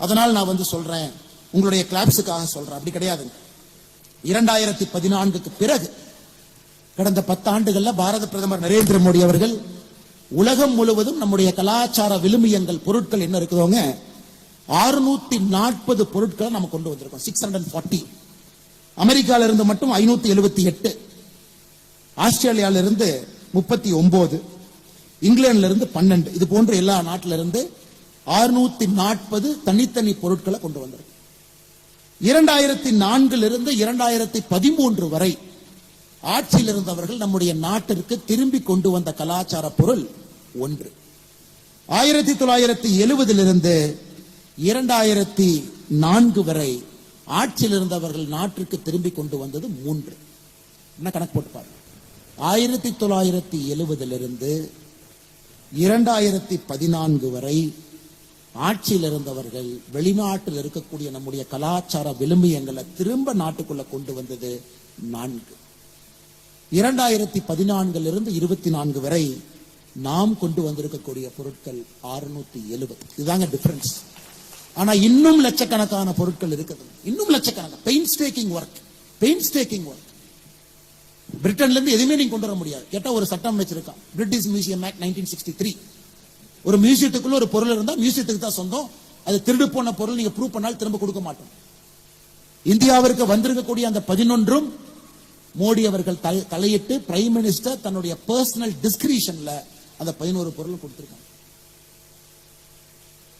அதனால் நான் வந்து சொல்றேன், உங்களுடைய கிளாப்ஸுக்காக சொல்றேன், அப்படி கிடையாது. 2014க்கு பிறகு கடந்த 10 ஆண்டுகள்ல பாரத பிரதமர் நரேந்திர மோடி அவர்கள் உலகம் முழுவதும் நம்முடைய கலாச்சார விழுமியங்கள் பொருட்கள் என்ன இருக்குதோங்க 640 பொருட்களை நம்ம கொண்டு வந்திருக்கோம். 640. அமெரிக்கால இருந்து மட்டும் 578, ஆஸ்திரேலியால இருந்து 39, இங்கிலாந்துல இருந்து 12, இது போன்ற எல்லா நாட்டில இருந்து 640 தனித்தனி பொருட்களை கொண்டு வந்திருக்கோம். 2004 இருந்து 2013 வரை ஆட்சியில் இருந்தவர்கள் நம்முடைய நாட்டிற்கு திரும்பி கொண்டு வந்த கலாச்சார பொருள் 1. 1970 இருந்து 2004 வரை ஆட்சியில் இருந்தவர்கள் நாட்டிற்கு திரும்பி கொண்டு வந்தது 3. என்ன கணக்கு போட்டு பாருங்க. 1970 இருந்து 2014 வரை ஆட்சியில் இருந்தவர்கள் வெளிநாட்டில் இருக்கக்கூடிய நம்முடைய கலாச்சார விழுமியங்களை திரும்ப நாட்டுக்குள்ள கொண்டு வந்தது 4. 2014 இருந்து 24 வரை நாம் கொண்டு வந்திருக்கக்கூடிய பொருட்கள் 670. இதுதாங்க டிஃபரன்ஸ். ஆனா இன்னும் லட்சக்கணக்கான பொருட்கள் இருக்குது, இன்னும் லட்சக்கணக்கான பெயின்ஸ்டேக்கிங் ஒர்க். பிரிட்டன்ல இருந்து எதுவுமே நீங்க கொண்டு வர முடியாது. கேட்டா ஒரு சட்டம் வச்சிருக்கான், பிரிட்டிஷ் மியூசியம் ஆக்ட் 1963. ஒரு மியூசியத்துக்குள்ள ஒரு பொருள் இருந்தா மியூசியத்துக்கு தான் சொந்தம், அது திருடு போன பொருள் நீங்க ப்ரூவ் பண்ணால் திரும்ப கொடுக்க மாட்டோம். இந்தியாவிற்கு வந்திருக்கக்கூடிய அந்த 11 மோடி அவர்கள் தலையிட்டு பிரைம் மினிஸ்டர் தன்னுடைய பர்சனல் டிஸ்கிரிஷன்ல அந்த 11 பொருள் கொடுத்திருக்காங்க.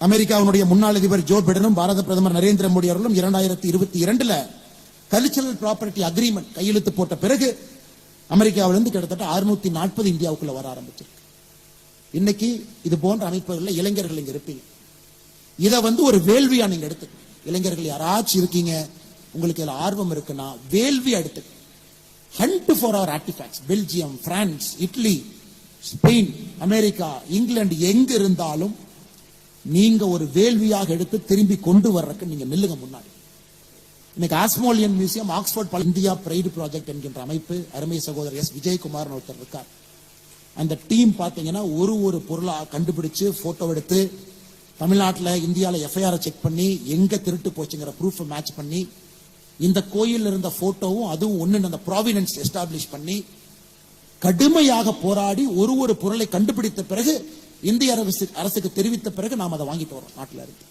அமெரிக்காவுடைய முன்னாள் அதிபர் ஜோ பிடனும் பாரத பிரதமர் நரேந்திர மோடி அவர்களும் 2022 கல்ச்சரல் ப்ராப்பர்ட்டி அக்ரிமெண்ட் கையெழுத்து போட்ட பிறகு அமெரிக்காவிலிருந்து கிட்டத்தட்ட 640 இந்தியாவுக்குள்ள வர ஆரம்பிச்சிருக்கு. இன்னைக்கு இது போன்ற அமைப்புகளில் இளைஞர்கள் இங்க இருப்பீங்க. இதை வந்து ஒரு வேள்வியா நீங்க எடுத்து, இளைஞர்கள் யாராச்சும் இருக்கீங்க உங்களுக்கு இதுல ஆர்வம் இருக்குன்னா வேள்வி எடுத்து hunt for our artefacts. Belgium, France, Italy, Spain, America, England எங்க இருந்தாலும் நீங்க ஒரு வேள்வியாக எடுத்து திரும்பி கொண்டு வர்றதுக்கு நீங்க நில்லுங்க முன்னாடி. இன்னைக்கு Ashmolean museum, Oxford India pride project என்கின்ற அமைப்பு, அருமை சகோதரர் எஸ் விஜயகுமார் ஒருத்தர் இருக்கார். அந்த டீம் பாத்தீங்கன்னா ஒரு பொருளா கண்டுபிடிச்சு போட்டோ எடுத்து தமிழ்நாட்டில் இந்தியாவில் எஃப்ஐஆர் செக் பண்ணி எங்க திருட்டு போச்சுங்கிற ப்ரூஃப் மேட்ச் பண்ணி இந்த கோயில் இருந்த போட்டோவும் அதுவும் ஒன்னு அந்த ப்ராவினன்ஸ் எஸ்டாப்ளிஷ் பண்ணி கடுமையாக போராடி ஒரு பொருளை கண்டுபிடித்த பிறகு இந்திய அரசுக்கு தெரிவித்த பிறகு நாம் அதை வாங்கிட்டு வரோம் நாட்டில் இருக்கு.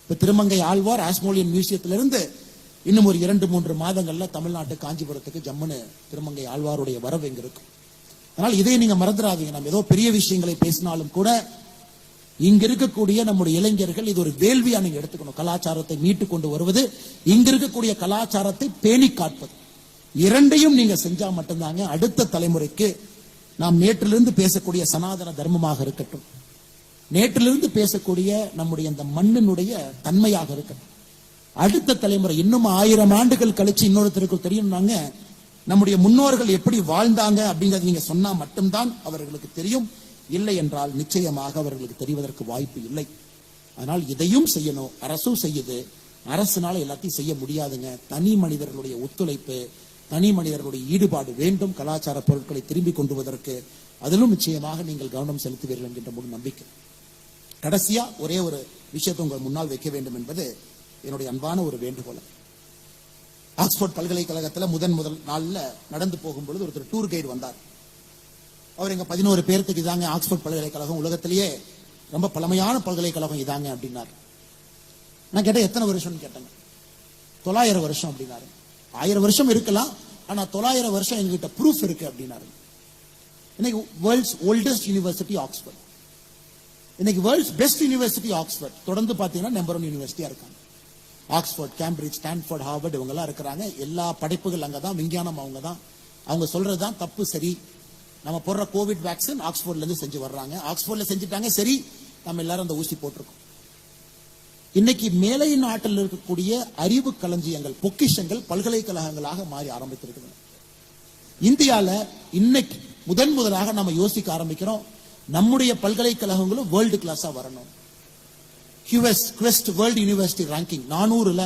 இப்ப திருமங்கை ஆழ்வார் ஆஸ்மோலியன் மியூசியத்திலிருந்து இன்னும் ஒரு 2-3 மாதங்கள்ல தமிழ்நாட்டு காஞ்சிபுரத்துக்கு ஜம்முன்னு திருமங்கை ஆழ்வாருடைய வரவு எங்க இருக்கும். அதனால் இதை நீங்க மறந்துடாதீங்க. நம்ம ஏதோ பெரிய விஷயங்களை பேசினாலும் கூட இங்க இருக்கக்கூடிய நம்முடைய இளைஞர்கள் இது ஒரு வேள்வியா நீங்க எடுத்துக்கணும். கலாச்சாரத்தை மீட்டு கொண்டு வருவது, இங்க இருக்கக்கூடிய கலாச்சாரத்தை பேணி காட்பது, இரண்டையும் நீங்க செஞ்சா மட்டும்தாங்க அடுத்த தலைமுறைக்கு நாம் நேற்றிலிருந்து பேசக்கூடிய சனாதன தர்மமாக இருக்கட்டும், நேற்றிலிருந்து பேசக்கூடிய நம்முடைய இந்த மண்ணினுடைய தன்மையாக இருக்கு. அடுத்த தலைமுறை இன்னும் 1000 ஆண்டுகள் கழிச்சு இன்னொருத்தருக்கு தெரியும்னாங்க நம்முடைய முன்னோர்கள் எப்படி வாழ்ந்தாங்க அப்படிங்கறது நீங்க சொன்னா மட்டும்தான் அவர்களுக்கு தெரியும். இல்லை என்றால் நிச்சயமாக அவர்களுக்கு தெரிவதற்கு வாய்ப்பு இல்லை. அதனால் இதையும் செய்யணும். அரசும் செய்யுது. அரசுனால எல்லாத்தையும் செய்ய முடியாதுங்க. தனி மனிதர்களுடைய ஒத்துழைப்பு, தனி மனிதர்களுடைய ஈடுபாடு வேண்டும். கலாச்சார பொருட்களை திரும்பி கொண்டு வருவதற்கு அதிலும் நிச்சயமாக நீங்கள் கவனம் செலுத்துவீர்கள் என்கின்ற முழு நம்பிக்கை. கடைசியா ஒரே ஒரு விஷயத்தை உங்கள் முன்னால் வைக்க வேண்டும் என்பது என்னுடைய அன்பான ஒரு வேண்டுகோள். ஆக்ஸ்போர்ட் பல்கலைக்கழகத்தில் முதல் நாள்ல நடந்து போகும்பொழுது ஒருத்தர் டூர் கைடு வந்தார். அவர் எங்க 11 பேருக்கு இதாங்க ஆக்ஸ்போர்ட் பல்கலைக்கழகம், உலகத்திலேயே ரொம்ப பழமையான பல்கலைக்கழகம் இதாங்க அப்படின்னாரு. நான் கேட்டேன் எத்தனை வருஷம்னு கேட்டேங்க. 900 வருஷம் அப்படின்னாரு. 1000 வருஷம் இருக்கலாம், ஆனா 900 வருஷம் எங்ககிட்ட ப்ரூஃப் இருக்கு அப்படின்னாரு. இன்னைக்கு வேர்ல்ட்ஸ் ஓல்டஸ்ட் யூனிவர்சிட்டி ஆக்ஸ்போர்ட், இன்னைக்கு வேர்ல்ட்ஸ் பெஸ்ட் யூனிவர்சிட்டி ஆக்ஸ்போர்ட். தொடர்ந்து பாத்தீங்கன்னா நம்பர் 1 யூனிவர்சிட்டியா இருக்காங்க. ஆக்ஸ்போர்ட், கேம்பிரிட்ஜ், ஸ்டான்ஃபோர்ட், ஹார்வர்ட் இவங்க எல்லாம் இருக்கிறாங்க. எல்லா படைப்புகள் அங்கதான், விஞ்ஞானம் அவங்க தான். அவங்க சொல்றதுதான் தப்பு சரி. நம்ம போடுற கோவிட் வேக்சின் ஆக்ஸ்போர்ட்ல இருந்து செஞ்சு வர்றாங்க. ஆக்ஸ்போர்ட்ல செஞ்சுட்டாங்க சரி, நம்ம எல்லாரும் அந்த ஊசி போட்டிருக்கோம். இன்னைக்கு மேலை நாட்டில் இருக்கக்கூடிய அறிவு களஞ்சியங்கள், பொக்கிஷங்கள் பல்கலைக்கழகங்களாக மாறி ஆரம்பித்திருக்கிறது. இந்தியால இன்னைக்கு முதலாக நம்ம யோசிக்க ஆரம்பிக்கிறோம், நம்முடைய பல்கலைக்கழகங்களும் வேர்ல்டு கிளாஸா வரணும். குவெஸ்ட் வேர்ல்டு யூனிவர்சிட்டி ரேங்கிங் 400ல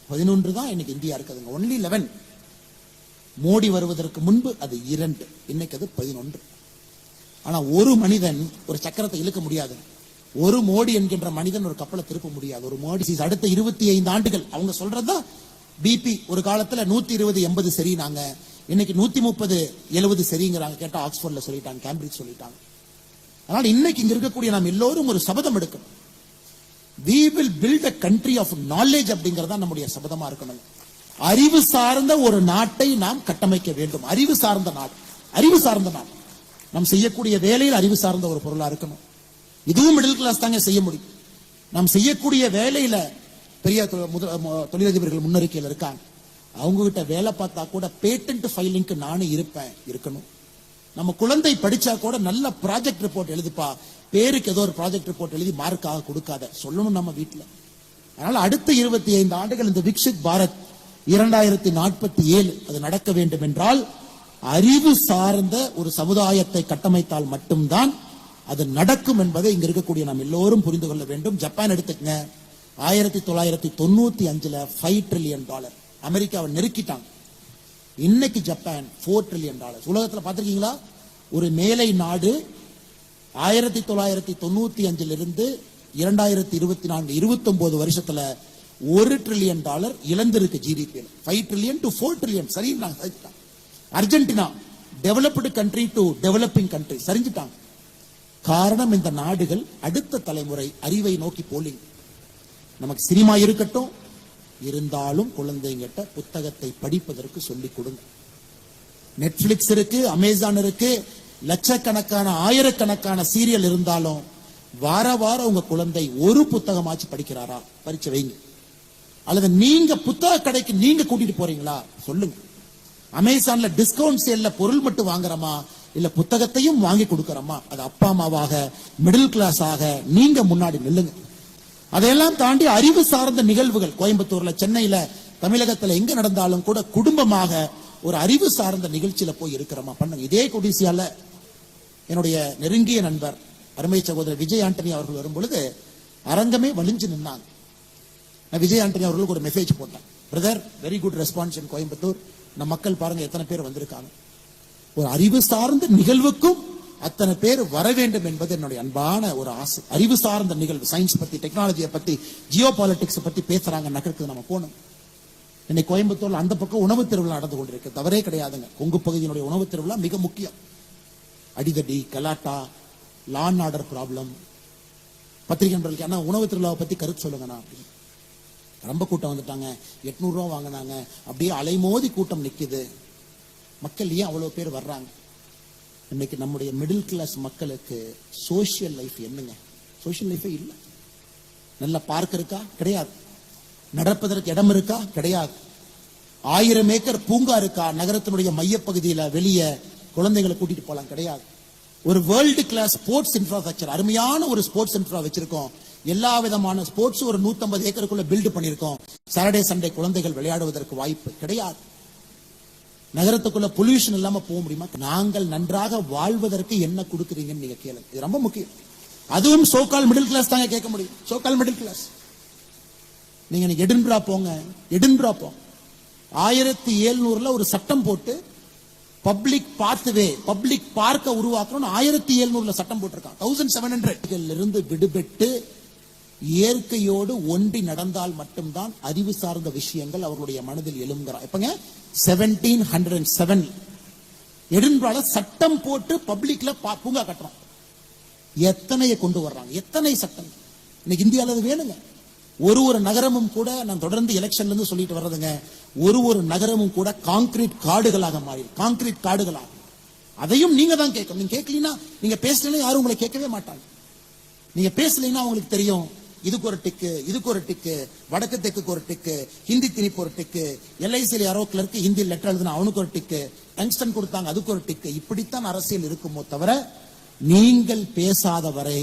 11 தான் இன்னைக்கு இந்தியா இருக்குதுங்க. ஒன்லி 11. மோடி வருவதற்கு முன்பு அது 2, இன்னைக்கு அது 11. ஆனா ஒரு மனிதன் ஒரு சக்கரத்தை இழுக்க முடியாது. ஒரு மோடி என்கின்ற மனிதன் ஒரு கப்பலை திருப்ப முடியாது. ஒரு மோடி அடுத்த 25 ஆண்டுகள் அவங்க சொல்றதுதான் பிபி. ஒரு காலத்துல 120 80 சரினாங்க, இன்னைக்கு 130 70 சரிங்கிறாங்க. கேட்டா ஆக்ஸ்போர்ட்ல சொல்லிட்டாங்க, கேம்பிரிட்ஜ் சொல்லிட்டாங்க. அதனால இன்னைக்கு இங்க இருக்கக்கூடிய நாம் எல்லோரும் ஒரு சபதம் எடுக்கணும். We will build a country of knowledge அப்படிங்கறதா நம்முடைய சபதமா இருக்கணும். அறிவு சார்ந்த ஒரு நாட்டை நாம் கட்டமைக்க வேண்டும். அறிவு சார்ந்த நாடு, அறிவு சார்ந்த நாடு. நாம் செய்யக்கூடிய வேலையில் அறிவு சார்ந்த ஒரு பொருளா இருக்கணும். இதுவும் மிடில் கிளாஸ் தாங்க செய்ய முடியும். நாம் செய்யக்கூடிய வேலையில பெரிய தொழிலதிபர்கள் முன்னறிக்கையில் இருக்காங்க. அவங்க கிட்ட வேலை பார்த்தா கூட பேட்டன்ட் ஃபைலிங்க்கு நானும் இருக்கணும். நம்ம குழந்தை படிச்சா கூட நல்ல ப்ராஜெக்ட் ரிப்போர்ட் எழுதுப்பா, பேருக்கு ஏதோ ஒரு ப்ராஜெக்ட் ரிப்போர்ட் எழுதி மார்க்காக கொடுக்காத சொல்லணும் நம்ம வீட்டுல. அதனால அடுத்த 25 ஆண்டுகள் இந்த விக்ஷித் பாரத் 2047 அது நடக்க வேண்டும் என்றால் அறிவு சார்ந்த ஒரு சமுதாயத்தை கட்டமைத்தால் மட்டும்தான் அது நடக்கும் என்பதை இங்க இருக்கக்கூடிய நாம் எல்லோரும் புரிந்து கொள்ள வேண்டும். ஜப்பான் எடுத்துக்கங்க, 1995ல $5 ட்ரில்லியன் அமெரிக்காவை நெருக்கிட்டாங்க. இன்னைக்கு ஜப்பான் $4 ட்ரில்லியன். உலகத்துல பாத்திருக்கீங்களா? ஒரு மேலை நாடு 1995 இருந்து 2024 29 வருஷத்துல $1 ட்ரில்லியன் இழந்திருக்கு ஜிடிபி. 5 ட்ரில்லியன் to 4 ட்ரில்லியன் சரிஞ்சிட்டாங்க. Argentina developed country to developing country சரிஞ்சிட்டாங்க. காரணம் இந்த நாடுகள் அடுத்த தலைமுறை அறிவை நோக்கி போலிங். நமக்கு சினிமா இருக்கட்டும், இருந்தாலும் குழந்தைங்கிட்ட புத்தகத்தை படிப்பதற்கு சொல்லிக் கொடுங்க. நெட்ஃபிளிக்ஸ் இருக்கு, அமேசான் இருக்கு, லட்சக்கணக்கான ஆயிரக்கணக்கான சீரியல் இருந்தாலும் வாரம் உங்க குழந்தை ஒரு புத்தகமாச்சு படிக்கிறாரா? பரீட்சை வைங்க. அல்லது நீங்க புத்தக கடைக்கு நீங்க கூட்டிட்டு போறீங்களா? சொல்லுங்க. அமேசான்ல டிஸ்கவுண்ட் சேல்ல பொருள் மட்டும் வாங்குறோமா, இல்ல புத்தகத்தையும் வாங்கி கொடுக்கறோமா? அது அப்பா அம்மாவாக மிடில் கிளாஸ் ஆக நீங்க முன்னாடி நில்லுங்க. அதையெல்லாம் தாண்டி அறிவு சார்ந்த நிகழ்வுகள் கோயம்புத்தூர்ல, சென்னையில, தமிழகத்துல எங்க நடந்தாலும் கூட குடும்பமாக ஒரு அறிவு சார்ந்த நிகழ்ச்சியில போய் இருக்கிறோமா பண்ணுங்க. இதே கொடிசியால என்னுடைய நெருங்கிய நண்பர் அருமை சகோதரர் விஜய் ஆண்டனி அவர்கள் வரும் பொழுது அரங்கமே வலிஞ்சு நின்னாங்க. நான் விஜய் ஆண்டனி அவர்களுக்கு ஒரு மெசேஜ் போட்டேன். பிரதர், வெரி குட் ரெஸ்பான்ஸ் இன் கோயம்புத்தூர். நம்ம மக்கள் பாருங்க எத்தனை பேர் வந்திருக்காங்க. ஒரு அறிவு சார்ந்த நிகழ்வுக்கும் அத்தனை பேர் வர வேண்டும் என்பது என்னுடைய அன்பான ஒரு ஆசை. அறிவு சார்ந்த நிகழ்வு, சயின்ஸ் பத்தி, டெக்னாலஜியை பத்தி, ஜியோ பாலிடிக்ஸ் பத்தி பேசுறாங்க, நகருக்கு நம்ம போகணும். இன்னைக்கு கோயம்புத்தூர்ல அந்த பக்கம் உணவு திருவிழா நடந்து கொண்டிருக்கு, தவறே கிடையாதுங்க. கொங்கு பகுதியினுடைய உணவு திருவிழா மிக முக்கியம். அடிதடி, கலாட்டா, லா அண்ட் ஆர்டர் ப்ராப்ளம். பத்திரிகை நண்பர்களுக்கு என்ன உணவு திருவிழாவை பத்தி கருத்து சொல்லுங்கண்ணா அப்படின்னு. ரொம்ப கூட்டம் வந்துட்டாங்க, 800 ரூபா வாங்கினாங்க, அப்படியே அலைமோதி கூட்டம் நிக்குது. மக்கள் ஏன் அவ்வளவு பேர் வர்றாங்க? இன்னைக்கு நம்முடைய மிடில் கிளாஸ் மக்களுக்கு சோசியல் லைஃப் என்னங்க? சோசியல் லைஃபே இல்லை. நல்ல பார்க் இருக்கா? கிடையாது. நடப்பதற்கு இடம் இருக்கா? கிடையாது. 1000 ஏக்கர் பூங்கா இருக்கா? நகரத்தினுடைய மையப்பகுதியில வெளியே குழந்தைகளை கூட்டிட்டு போலாம்? கிடையாது. ஒரு வேர்ல்டு கிளாஸ் ஸ்போர்ட்ஸ் இன்ஃப்ராஸ்ட்ரக்சர், அருமையான ஒரு ஸ்போர்ட்ஸ் இன்ஃப்ரா வச்சிருக்கோம். எல்லா விதமான ஸ்போர்ட்ஸ் ஒரு 150 ஏக்கருக்குள்ள பில்டு பண்ணிருக்கோம். சாட்டர்டே சண்டே குழந்தைகள் விளையாடுவதற்கு வாய்ப்பு கிடையாது. நகரத்துக்குள்ள பொல்யூஷன் இல்லாம போக முடியுமா? நாங்கள் நன்றாக வாழ்வதற்கு என்ன கொடுக்குறீங்கன்னு நீங்க கேளுங்க. இது ரொம்ப முக்கியம். அதுவும் சோகால் மிடில் கிளாஸ் தாங்க கேட்க முடியும். So called middle class. நீங்க எடின்பரா போங்க, எடின்பரா போங்க. 1700 ஒரு சட்டம் போட்டு பப்ளிக் பாத்வே, பப்ளிக் பார்க்க உருவாக்கணும். 1700 சட்டம் போட்டிருக்கான். 1700 இருந்து விடுபட்டு இயற்கையோடு ஒன்றி நடந்தால் மட்டும்தான் அறிவு சார்ந்த விஷயங்கள் அவர்களுடைய மனதில் எழும்புகிறார். எப்பங்க 1707 எடின்பரால சட்டம் போட்டு பப்ளிக்ல பூங்கா கட்டுறோம். எத்தனையை கொண்டு வர்றாங்க, எத்தனை சட்டம் இன்னைக்கு இந்தியாவில் அது வேணுங்க. ஒரு நகரமும் கூட, நான் தொடர்ந்து எலெக்ஷன்ல இருந்து சொல்லிட்டு வர்றதுங்க, ஒரு நகரமும் கூட கான்கிரீட் காடுகளாக மாறி, கான்கிரீட் காடுகளாக. அதையும் நீங்க தான் கேட்கணும். நீங்க கேட்கலீங்கன்னா, நீங்க பேசலன்னா யாரும் உங்களை கேட்கவே மாட்டாங்க. நீங்க பேசலீங்கன்னா அவங்களுக்கு தெரியும், இதுக்கு ஒரு டிக்கு, இதுக்கு ஒரு டிக்கு, வடக்கு தெற்கு ஒரு டிக்கு, ஹிந்தி திணிப்பு ஒரு டிக்கு, எல்ஐசியில் யாரோ கிளர்க்கு ஹிந்தி லெட்டர் எழுதுனா அவனுக்கு ஒரு டிக்கு, டங்ஸ்டன் கொடுத்தாங்க அதுக்கு ஒரு டிக்கு. இப்படித்தான் அரசியல் இருக்குமோ தவிர, நீங்கள் பேசாத வரை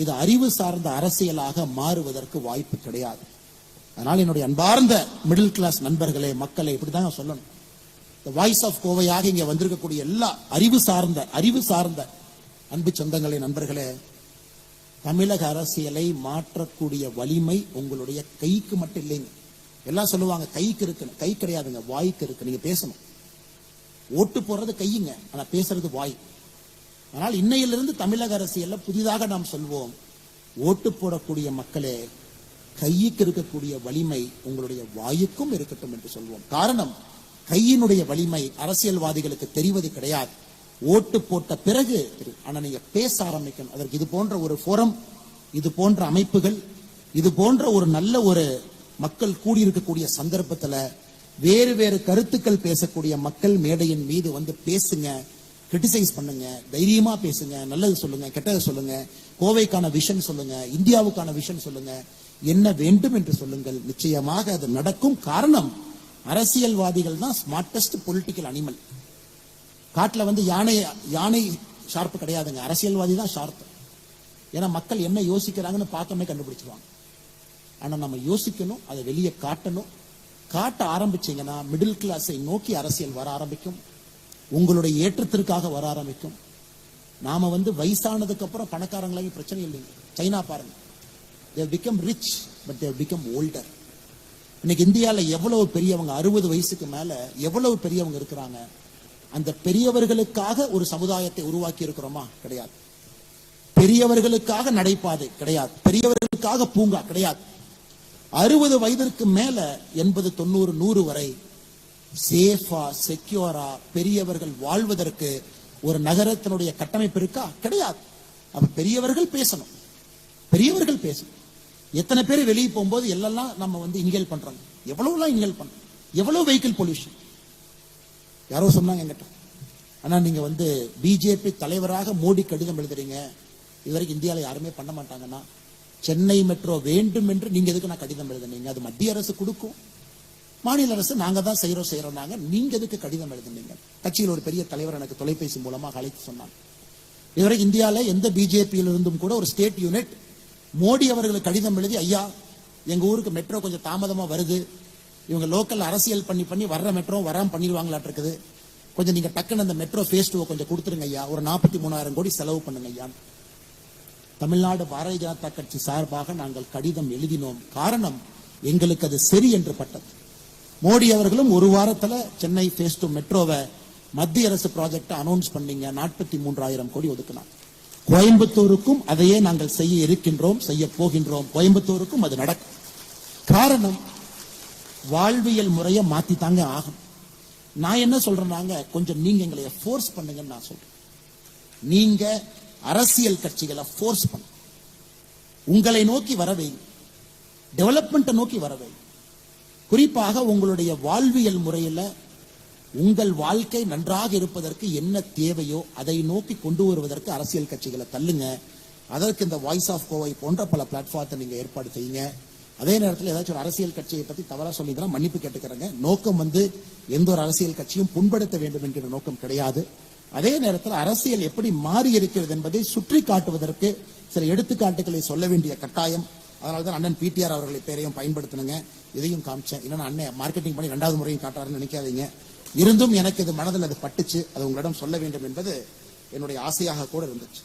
இது அறிவு சார்ந்த அரசியலாக மாறுவதற்கு வாய்ப்பு கிடையாது. அதனால் என்னுடைய அன்பார்ந்த மிடில் கிளாஸ் நண்பர்களே, மக்களை இப்படிதான் சொல்லணும். வாய்ஸ் ஆஃப் கோவையாக இங்க வந்திருக்கக்கூடிய எல்லா அறிவு சார்ந்த அன்பு சொந்தங்களே, நண்பர்களே, தமிழக அரசியலை மாற்றக்கூடிய வலிமை உங்களுடைய கைக்கு மட்டும் இல்லைங்க. எல்லாம் சொல்லுவாங்க கைக்கு இருக்குன்னு. கை கிடையாதுங்க, வாய்க்கு இருக்கு. நீங்க பேசணும். ஓட்டு போடுறது கையுங்க, ஆனா பேசுறது வாய். ஆனால் இன்னையிலிருந்து தமிழக அரசியல்ல புதிதாக நாம் சொல்வோம், ஓட்டு போடக்கூடிய மக்களே, கைக்கு இருக்கக்கூடிய வலிமை உங்களுடைய வாயுக்கும் இருக்கட்டும் என்று சொல்வோம். காரணம், கையினுடைய வலிமை அரசியல்வாதிகளுக்கு தெரிவது கிடையாது. ஓட்டு போட்ட பிறகு ஆனா நீங்க பேச ஆரம்பிக்கணும். அதற்கு இது போன்ற ஒரு போரம், இது போன்ற அமைப்புகள், இது போன்ற ஒரு நல்ல ஒரு மக்கள் கூடியிருக்கக்கூடிய சந்தர்ப்பத்துல வேறு வேறு கருத்துக்கள் பேசக்கூடிய மக்கள் மேடையின் மீது வந்து பேசுங்க, கிரிட்டிசைஸ் பண்ணுங்க, தைரியமா பேசுங்க, நல்லது சொல்லுங்க, கெட்டது சொல்லுங்க, கோவைக்கான விஷன் சொல்லுங்க, இந்தியாவுக்கான விஷன் சொல்லுங்க, என்ன வேண்டும் என்று சொல்லுங்கள். நிச்சயமாக அது நடக்கும். காரணம், அரசியல்வாதிகள் தான் ஸ்மார்டஸ்ட் பொலிட்டிக்கல் அனிமல். காட்டுல வந்து யானை ஷார்ப்பு கிடையாதுங்க, அரசியல்வாதி தான் ஷார்ப். ஏன்னா மக்கள் என்ன யோசிக்கிறாங்கன்னு பார்க்கவே கண்டுபிடிச்சிருவாங்க. ஆனா நம்ம யோசிக்கணும், அதை வெளியே காட்டணும். காட்ட ஆரம்பிச்சீங்கன்னா மிடில் கிளாஸை நோக்கி அரசியல் வர ஆரம்பிக்கும், உங்களுடைய ஏற்றத்திற்காக வர ஆரம்பிக்கும். நாம வந்து வயசானதுக்கு அப்புறம் பணக்காரங்களாம் பிரச்சனை இல்லைங்க. சைனா பாருங்க, they have become rich but they have become older. இன்னைக்கு இந்தியால எவ்வளவு பெரியவங்க, 60 வயசுக்கு மேல எவ்வளவு பெரியவங்க இருக்கிறாங்க. அந்த பெரியவர்களுக்காக ஒரு சமுதாயத்தை உருவாக்கி இருக்கிறோமா? கிடையாது. பெரியவர்களுக்காக நடைபாதை கிடையாது, பெரியவர்களுக்காக பூங்கா கிடையாது. 60 வயதிற்கு மேல 80, 90, 100 வரை சேஃபா, செக்யூரா பெரியவர்கள் வாழ்வதற்கு ஒரு நகரத்தினுடைய கட்டமைப்பு இருக்கா? கிடையாது. அப்ப பெரியவர்கள் பேசணும், பெரியவர்கள் பேசணும். எத்தனை பேர் வெளியே போகும்போது எல்லாம் நம்ம வந்து இன்ஹேல் பண்றாங்க, எவ்வளவுலாம் இன்ஹேல் பண்றோம், எவ்வளவு வெஹிக்கிள் பொல்யூஷன். யாரோ சொன்னாங்க என்கிட்ட, ஆனா நீங்க வந்து பிஜேபி தலைவராக மோடி கடிதம் எழுதுறீங்க, இதுவரைக்கும் இந்தியாவில் யாருமே பண்ண மாட்டாங்கன்னா, சென்னை மெட்ரோ வேண்டும் என்று நீங்க எதுக்கு நான் கடிதம் எழுதுனீங்க? அது மத்திய அரசு கொடுக்கும், மாநில அரசு நாங்க தான் செய்யறோம் நாங்க, நீங்க எதுக்கு கடிதம் எழுதுனீங்க? கட்சியில் ஒரு பெரிய தலைவர் எனக்கு தொலைபேசி மூலமாக அழைத்து சொன்னாங்க, இதுவரை இந்தியாவில எந்த பிஜேபியில் இருந்தும் கூட ஒரு ஸ்டேட் யூனிட் மோடி அவர்களுக்கு கடிதம் எழுதி, ஐயா எங்க ஊருக்கு மெட்ரோ கொஞ்சம் தாமதமா வருது, இவங்க லோக்கல் அரசியல் பண்ணி வர்ற மெட்ரோ வராம பண்ணிடுவாங்களாட்டு இருக்குது, கொஞ்சம் நீங்க டக்குன்னு அந்த மெட்ரோ ஃபேஸ் 2 கொஞ்சம் கொடுத்துருங்க ஐயா, ஒரு 43,000 கோடி செலவு பண்ணுங்க ஐயா. தமிழ்நாடு பாரதிய ஜனதா கட்சி சார்பாக நாங்கள் கடிதம் எழுதினோம். காரணம், எங்களுக்கு அது சரி என்று பட்டது. மோடி அவர்களும் ஒரு வாரத்துல சென்னை ஃபேஸ் 2 மெட்ரோவை மத்திய அரசு ப்ராஜெக்ட் அனௌன்ஸ் பண்ணீங்க, 43,000 கோடி ஒதுக்கினார். கோயம்புத்தூருக்கும் அதையே நாங்கள் செய்ய இருக்கின்றோம், செய்ய போகின்றோம். கோயம்புத்தூருக்கும் அது நடக்கும். காரணம், வாழ்வியல் முறையை மாத்தி தாங்க ஆகும். நான் என்ன சொல்றேன்னாங்க, கொஞ்சம் நீங்க எங்களை ஃபோர்ஸ் பண்ணுங்கன்னு நான் சொல்றேன். நீங்க அரசியல் கட்சிகளை ஃபோர்ஸ் பண்ண, உங்களை நோக்கி வரவை, டெவலப்மெண்ட்டை நோக்கி வரவை. குறிப்பாக உங்களுடைய வாழ்வியல் முறையில உங்கள் வாழ்க்கை நன்றாக இருப்பதற்கு என்ன தேவையோ அதை நோக்கி கொண்டு வருவதற்கு அரசியல் கட்சிகளை தள்ளுங்க. அதற்கு இந்த வாய்ஸ் ஆஃப் கோவை போன்ற பல பிளாட்ஃபார்த்தை நீங்க ஏற்பாடு செய்யுங்க. அதே நேரத்தில் ஏதாச்சும் ஒரு அரசியல் கட்சியை பத்தி தவறா சொல்லிதான் மன்னிப்பு கேட்டுக்கிறேங்க. நோக்கம் வந்து எந்த ஒரு அரசியல் கட்சியும் புண்படுத்த வேண்டும் என்கிற நோக்கம் கிடையாது. அதே நேரத்தில் அரசியல் எப்படி மாறி இருக்கிறது என்பதை சுற்றி காட்டுவதற்கு சில எடுத்துக்காட்டுகளை சொல்ல வேண்டிய கட்டாயம். அதனால்தான் அண்ணன் பிடிஆர் அவர்களை பேரையும் பயன்படுத்தினுங்க, இதையும் காமிச்சேன். இன்னொன்னு அண்ணன் மார்க்கெட்டிங் பண்ணி 2வது முறையும் காட்டுறாருன்னு நினைக்காதீங்க. இருந்தும் எனக்கு இது மனதில் அது பட்டுச்சு, அது உங்களிடம் சொல்ல வேண்டும் என்பது என்னுடைய ஆசையாக கூட இருந்துச்சு.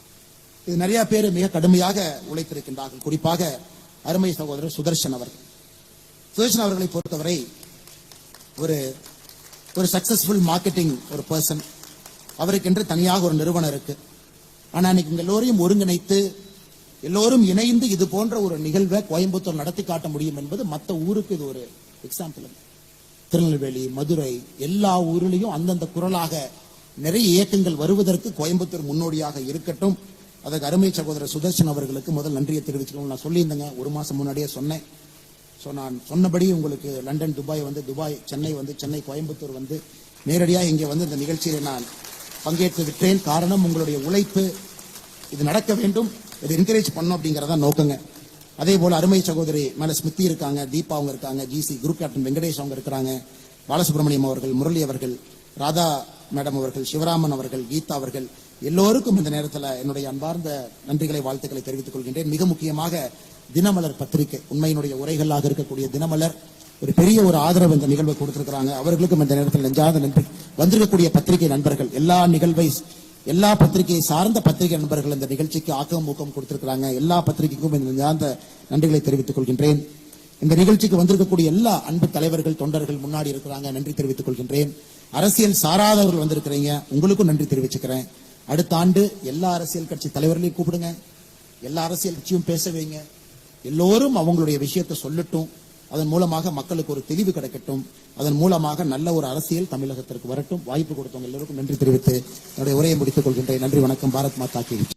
இது நிறைய பேர் மிக கடுமையாக உழைத்திருக்கின்றார்கள். குறிப்பாக அருமை சகோதரர் சுதர்ஷன் அவர்கள். சுதர்ஷன் அவர்களை பொறுத்தவரை ஒரு சக்சஸ்ஃபுல் மார்க்கெட்டிங் ஒரு பர்சன். அவருக்கென்று தனியாக ஒரு நிறுவனம் இருக்கு. ஆனா இன்னைக்கு எல்லோரையும் ஒருங்கிணைத்து எல்லோரும் இணைந்து இது போன்ற ஒரு நிகழ்வை கோயம்புத்தூர் நடத்தி காட்ட முடியும் என்பது மற்ற ஊருக்கு இது ஒரு எக்ஸாம்பிள். திருநெல்வேலி, மதுரை, எல்லா ஊரிலையும் அந்தந்த குரலாக நிறைய இயக்கங்கள் வருவதற்கு கோயம்புத்தூர் முன்னோடியாக இருக்கட்டும். அதற்கு அருமை சகோதரர் சுதர்ஷன் அவர்களுக்கு முதல் நன்றியை தெரிவிச்சுக்கணும். நான் சொல்லியிருந்தேங்க, 1 மாசம் முன்னாடியே சொன்னேன். நான் சொன்னபடி உங்களுக்கு லண்டன், துபாய் வந்து துபாய், சென்னை வந்து சென்னை, கோயம்புத்தூர் வந்து நேரடியாக இங்கே வந்து இந்த நிகழ்ச்சியில் நான் பங்கேற்று விட்டேன். காரணம், உங்களுடைய உழைப்பு, இது நடக்க வேண்டும், இதை என்கரேஜ் பண்ணும் அப்படிங்கறத நோக்கங்க. அதே போல அருமை சகோதரி மேல ஸ்மிருதி இருக்காங்க, தீபா அவங்க இருக்காங்க, ஜிசி குரூப் கேப்டன் வெங்கடேஷ் அவங்க இருக்கிறாங்க, பாலசுப்ரமணியம் அவர்கள், முரளி அவர்கள், ராதா மேடம் அவர்கள், சிவராமன் அவர்கள், கீதா அவர்கள், எல்லோருக்கும் இந்த நேரத்தில் என்னுடைய அன்பார்ந்த நன்றிகளை, வாழ்த்துக்களை தெரிவித்துக் கொள்கின்றேன். மிக முக்கியமாக தினமலர் பத்திரிகை, உண்மையினுடைய உரைகளாக இருக்கக்கூடிய தினமலர் ஒரு பெரிய ஒரு ஆதரவு இந்த நிகழ்வை கொடுத்திருக்கிறாங்க. அவர்களுக்கும் இந்த நேரத்தில் நெஞ்சார்ந்த நன்றி. வந்திருக்கக்கூடிய பத்திரிகை நண்பர்கள், எல்லா பத்திரிகையை சார்ந்த பத்திரிகை நண்பர்கள் இந்த நிகழ்ச்சிக்கு ஆக்கம் ஊக்கம் கொடுத்திருக்கிறாங்க. எல்லா பத்திரிகைக்கும் இந்த நெஞ்சார்ந்த நன்றிகளை தெரிவித்துக் கொள்கின்றேன். இந்த நிகழ்ச்சிக்கு வந்திருக்கக்கூடிய எல்லா அன்பு தலைவர்கள், தொண்டர்கள் முன்னாடி இருக்கிறாங்க, நன்றி தெரிவித்துக் கொள்கின்றேன். அரசியல் சாராதவர்கள் வந்திருக்கிறீங்க, உங்களுக்கும் நன்றி தெரிவிச்சுக்கிறேன். அடுத்த ஆண்டு எல்லா அரசியல் கட்சி தலைவர்களையும் கூப்பிடுங்க, எல்லா அரசியல் கட்சியும் பேச வைங்க, எல்லோரும் அவங்களுடைய விஷயத்தை சொல்லட்டும். அதன் மூலமாக மக்களுக்கு ஒரு தெளிவு கிடைக்கட்டும். அதன் மூலமாக நல்ல ஒரு அரசியல் தமிழகத்திற்கு வரட்டும். வாய்ப்பு கொடுத்தவங்க எல்லோருக்கும் நன்றி தெரிவித்து என்னுடைய உரையை முடித்துக் கொள்கின்றேன். நன்றி, வணக்கம். பாரத் மாதா கி.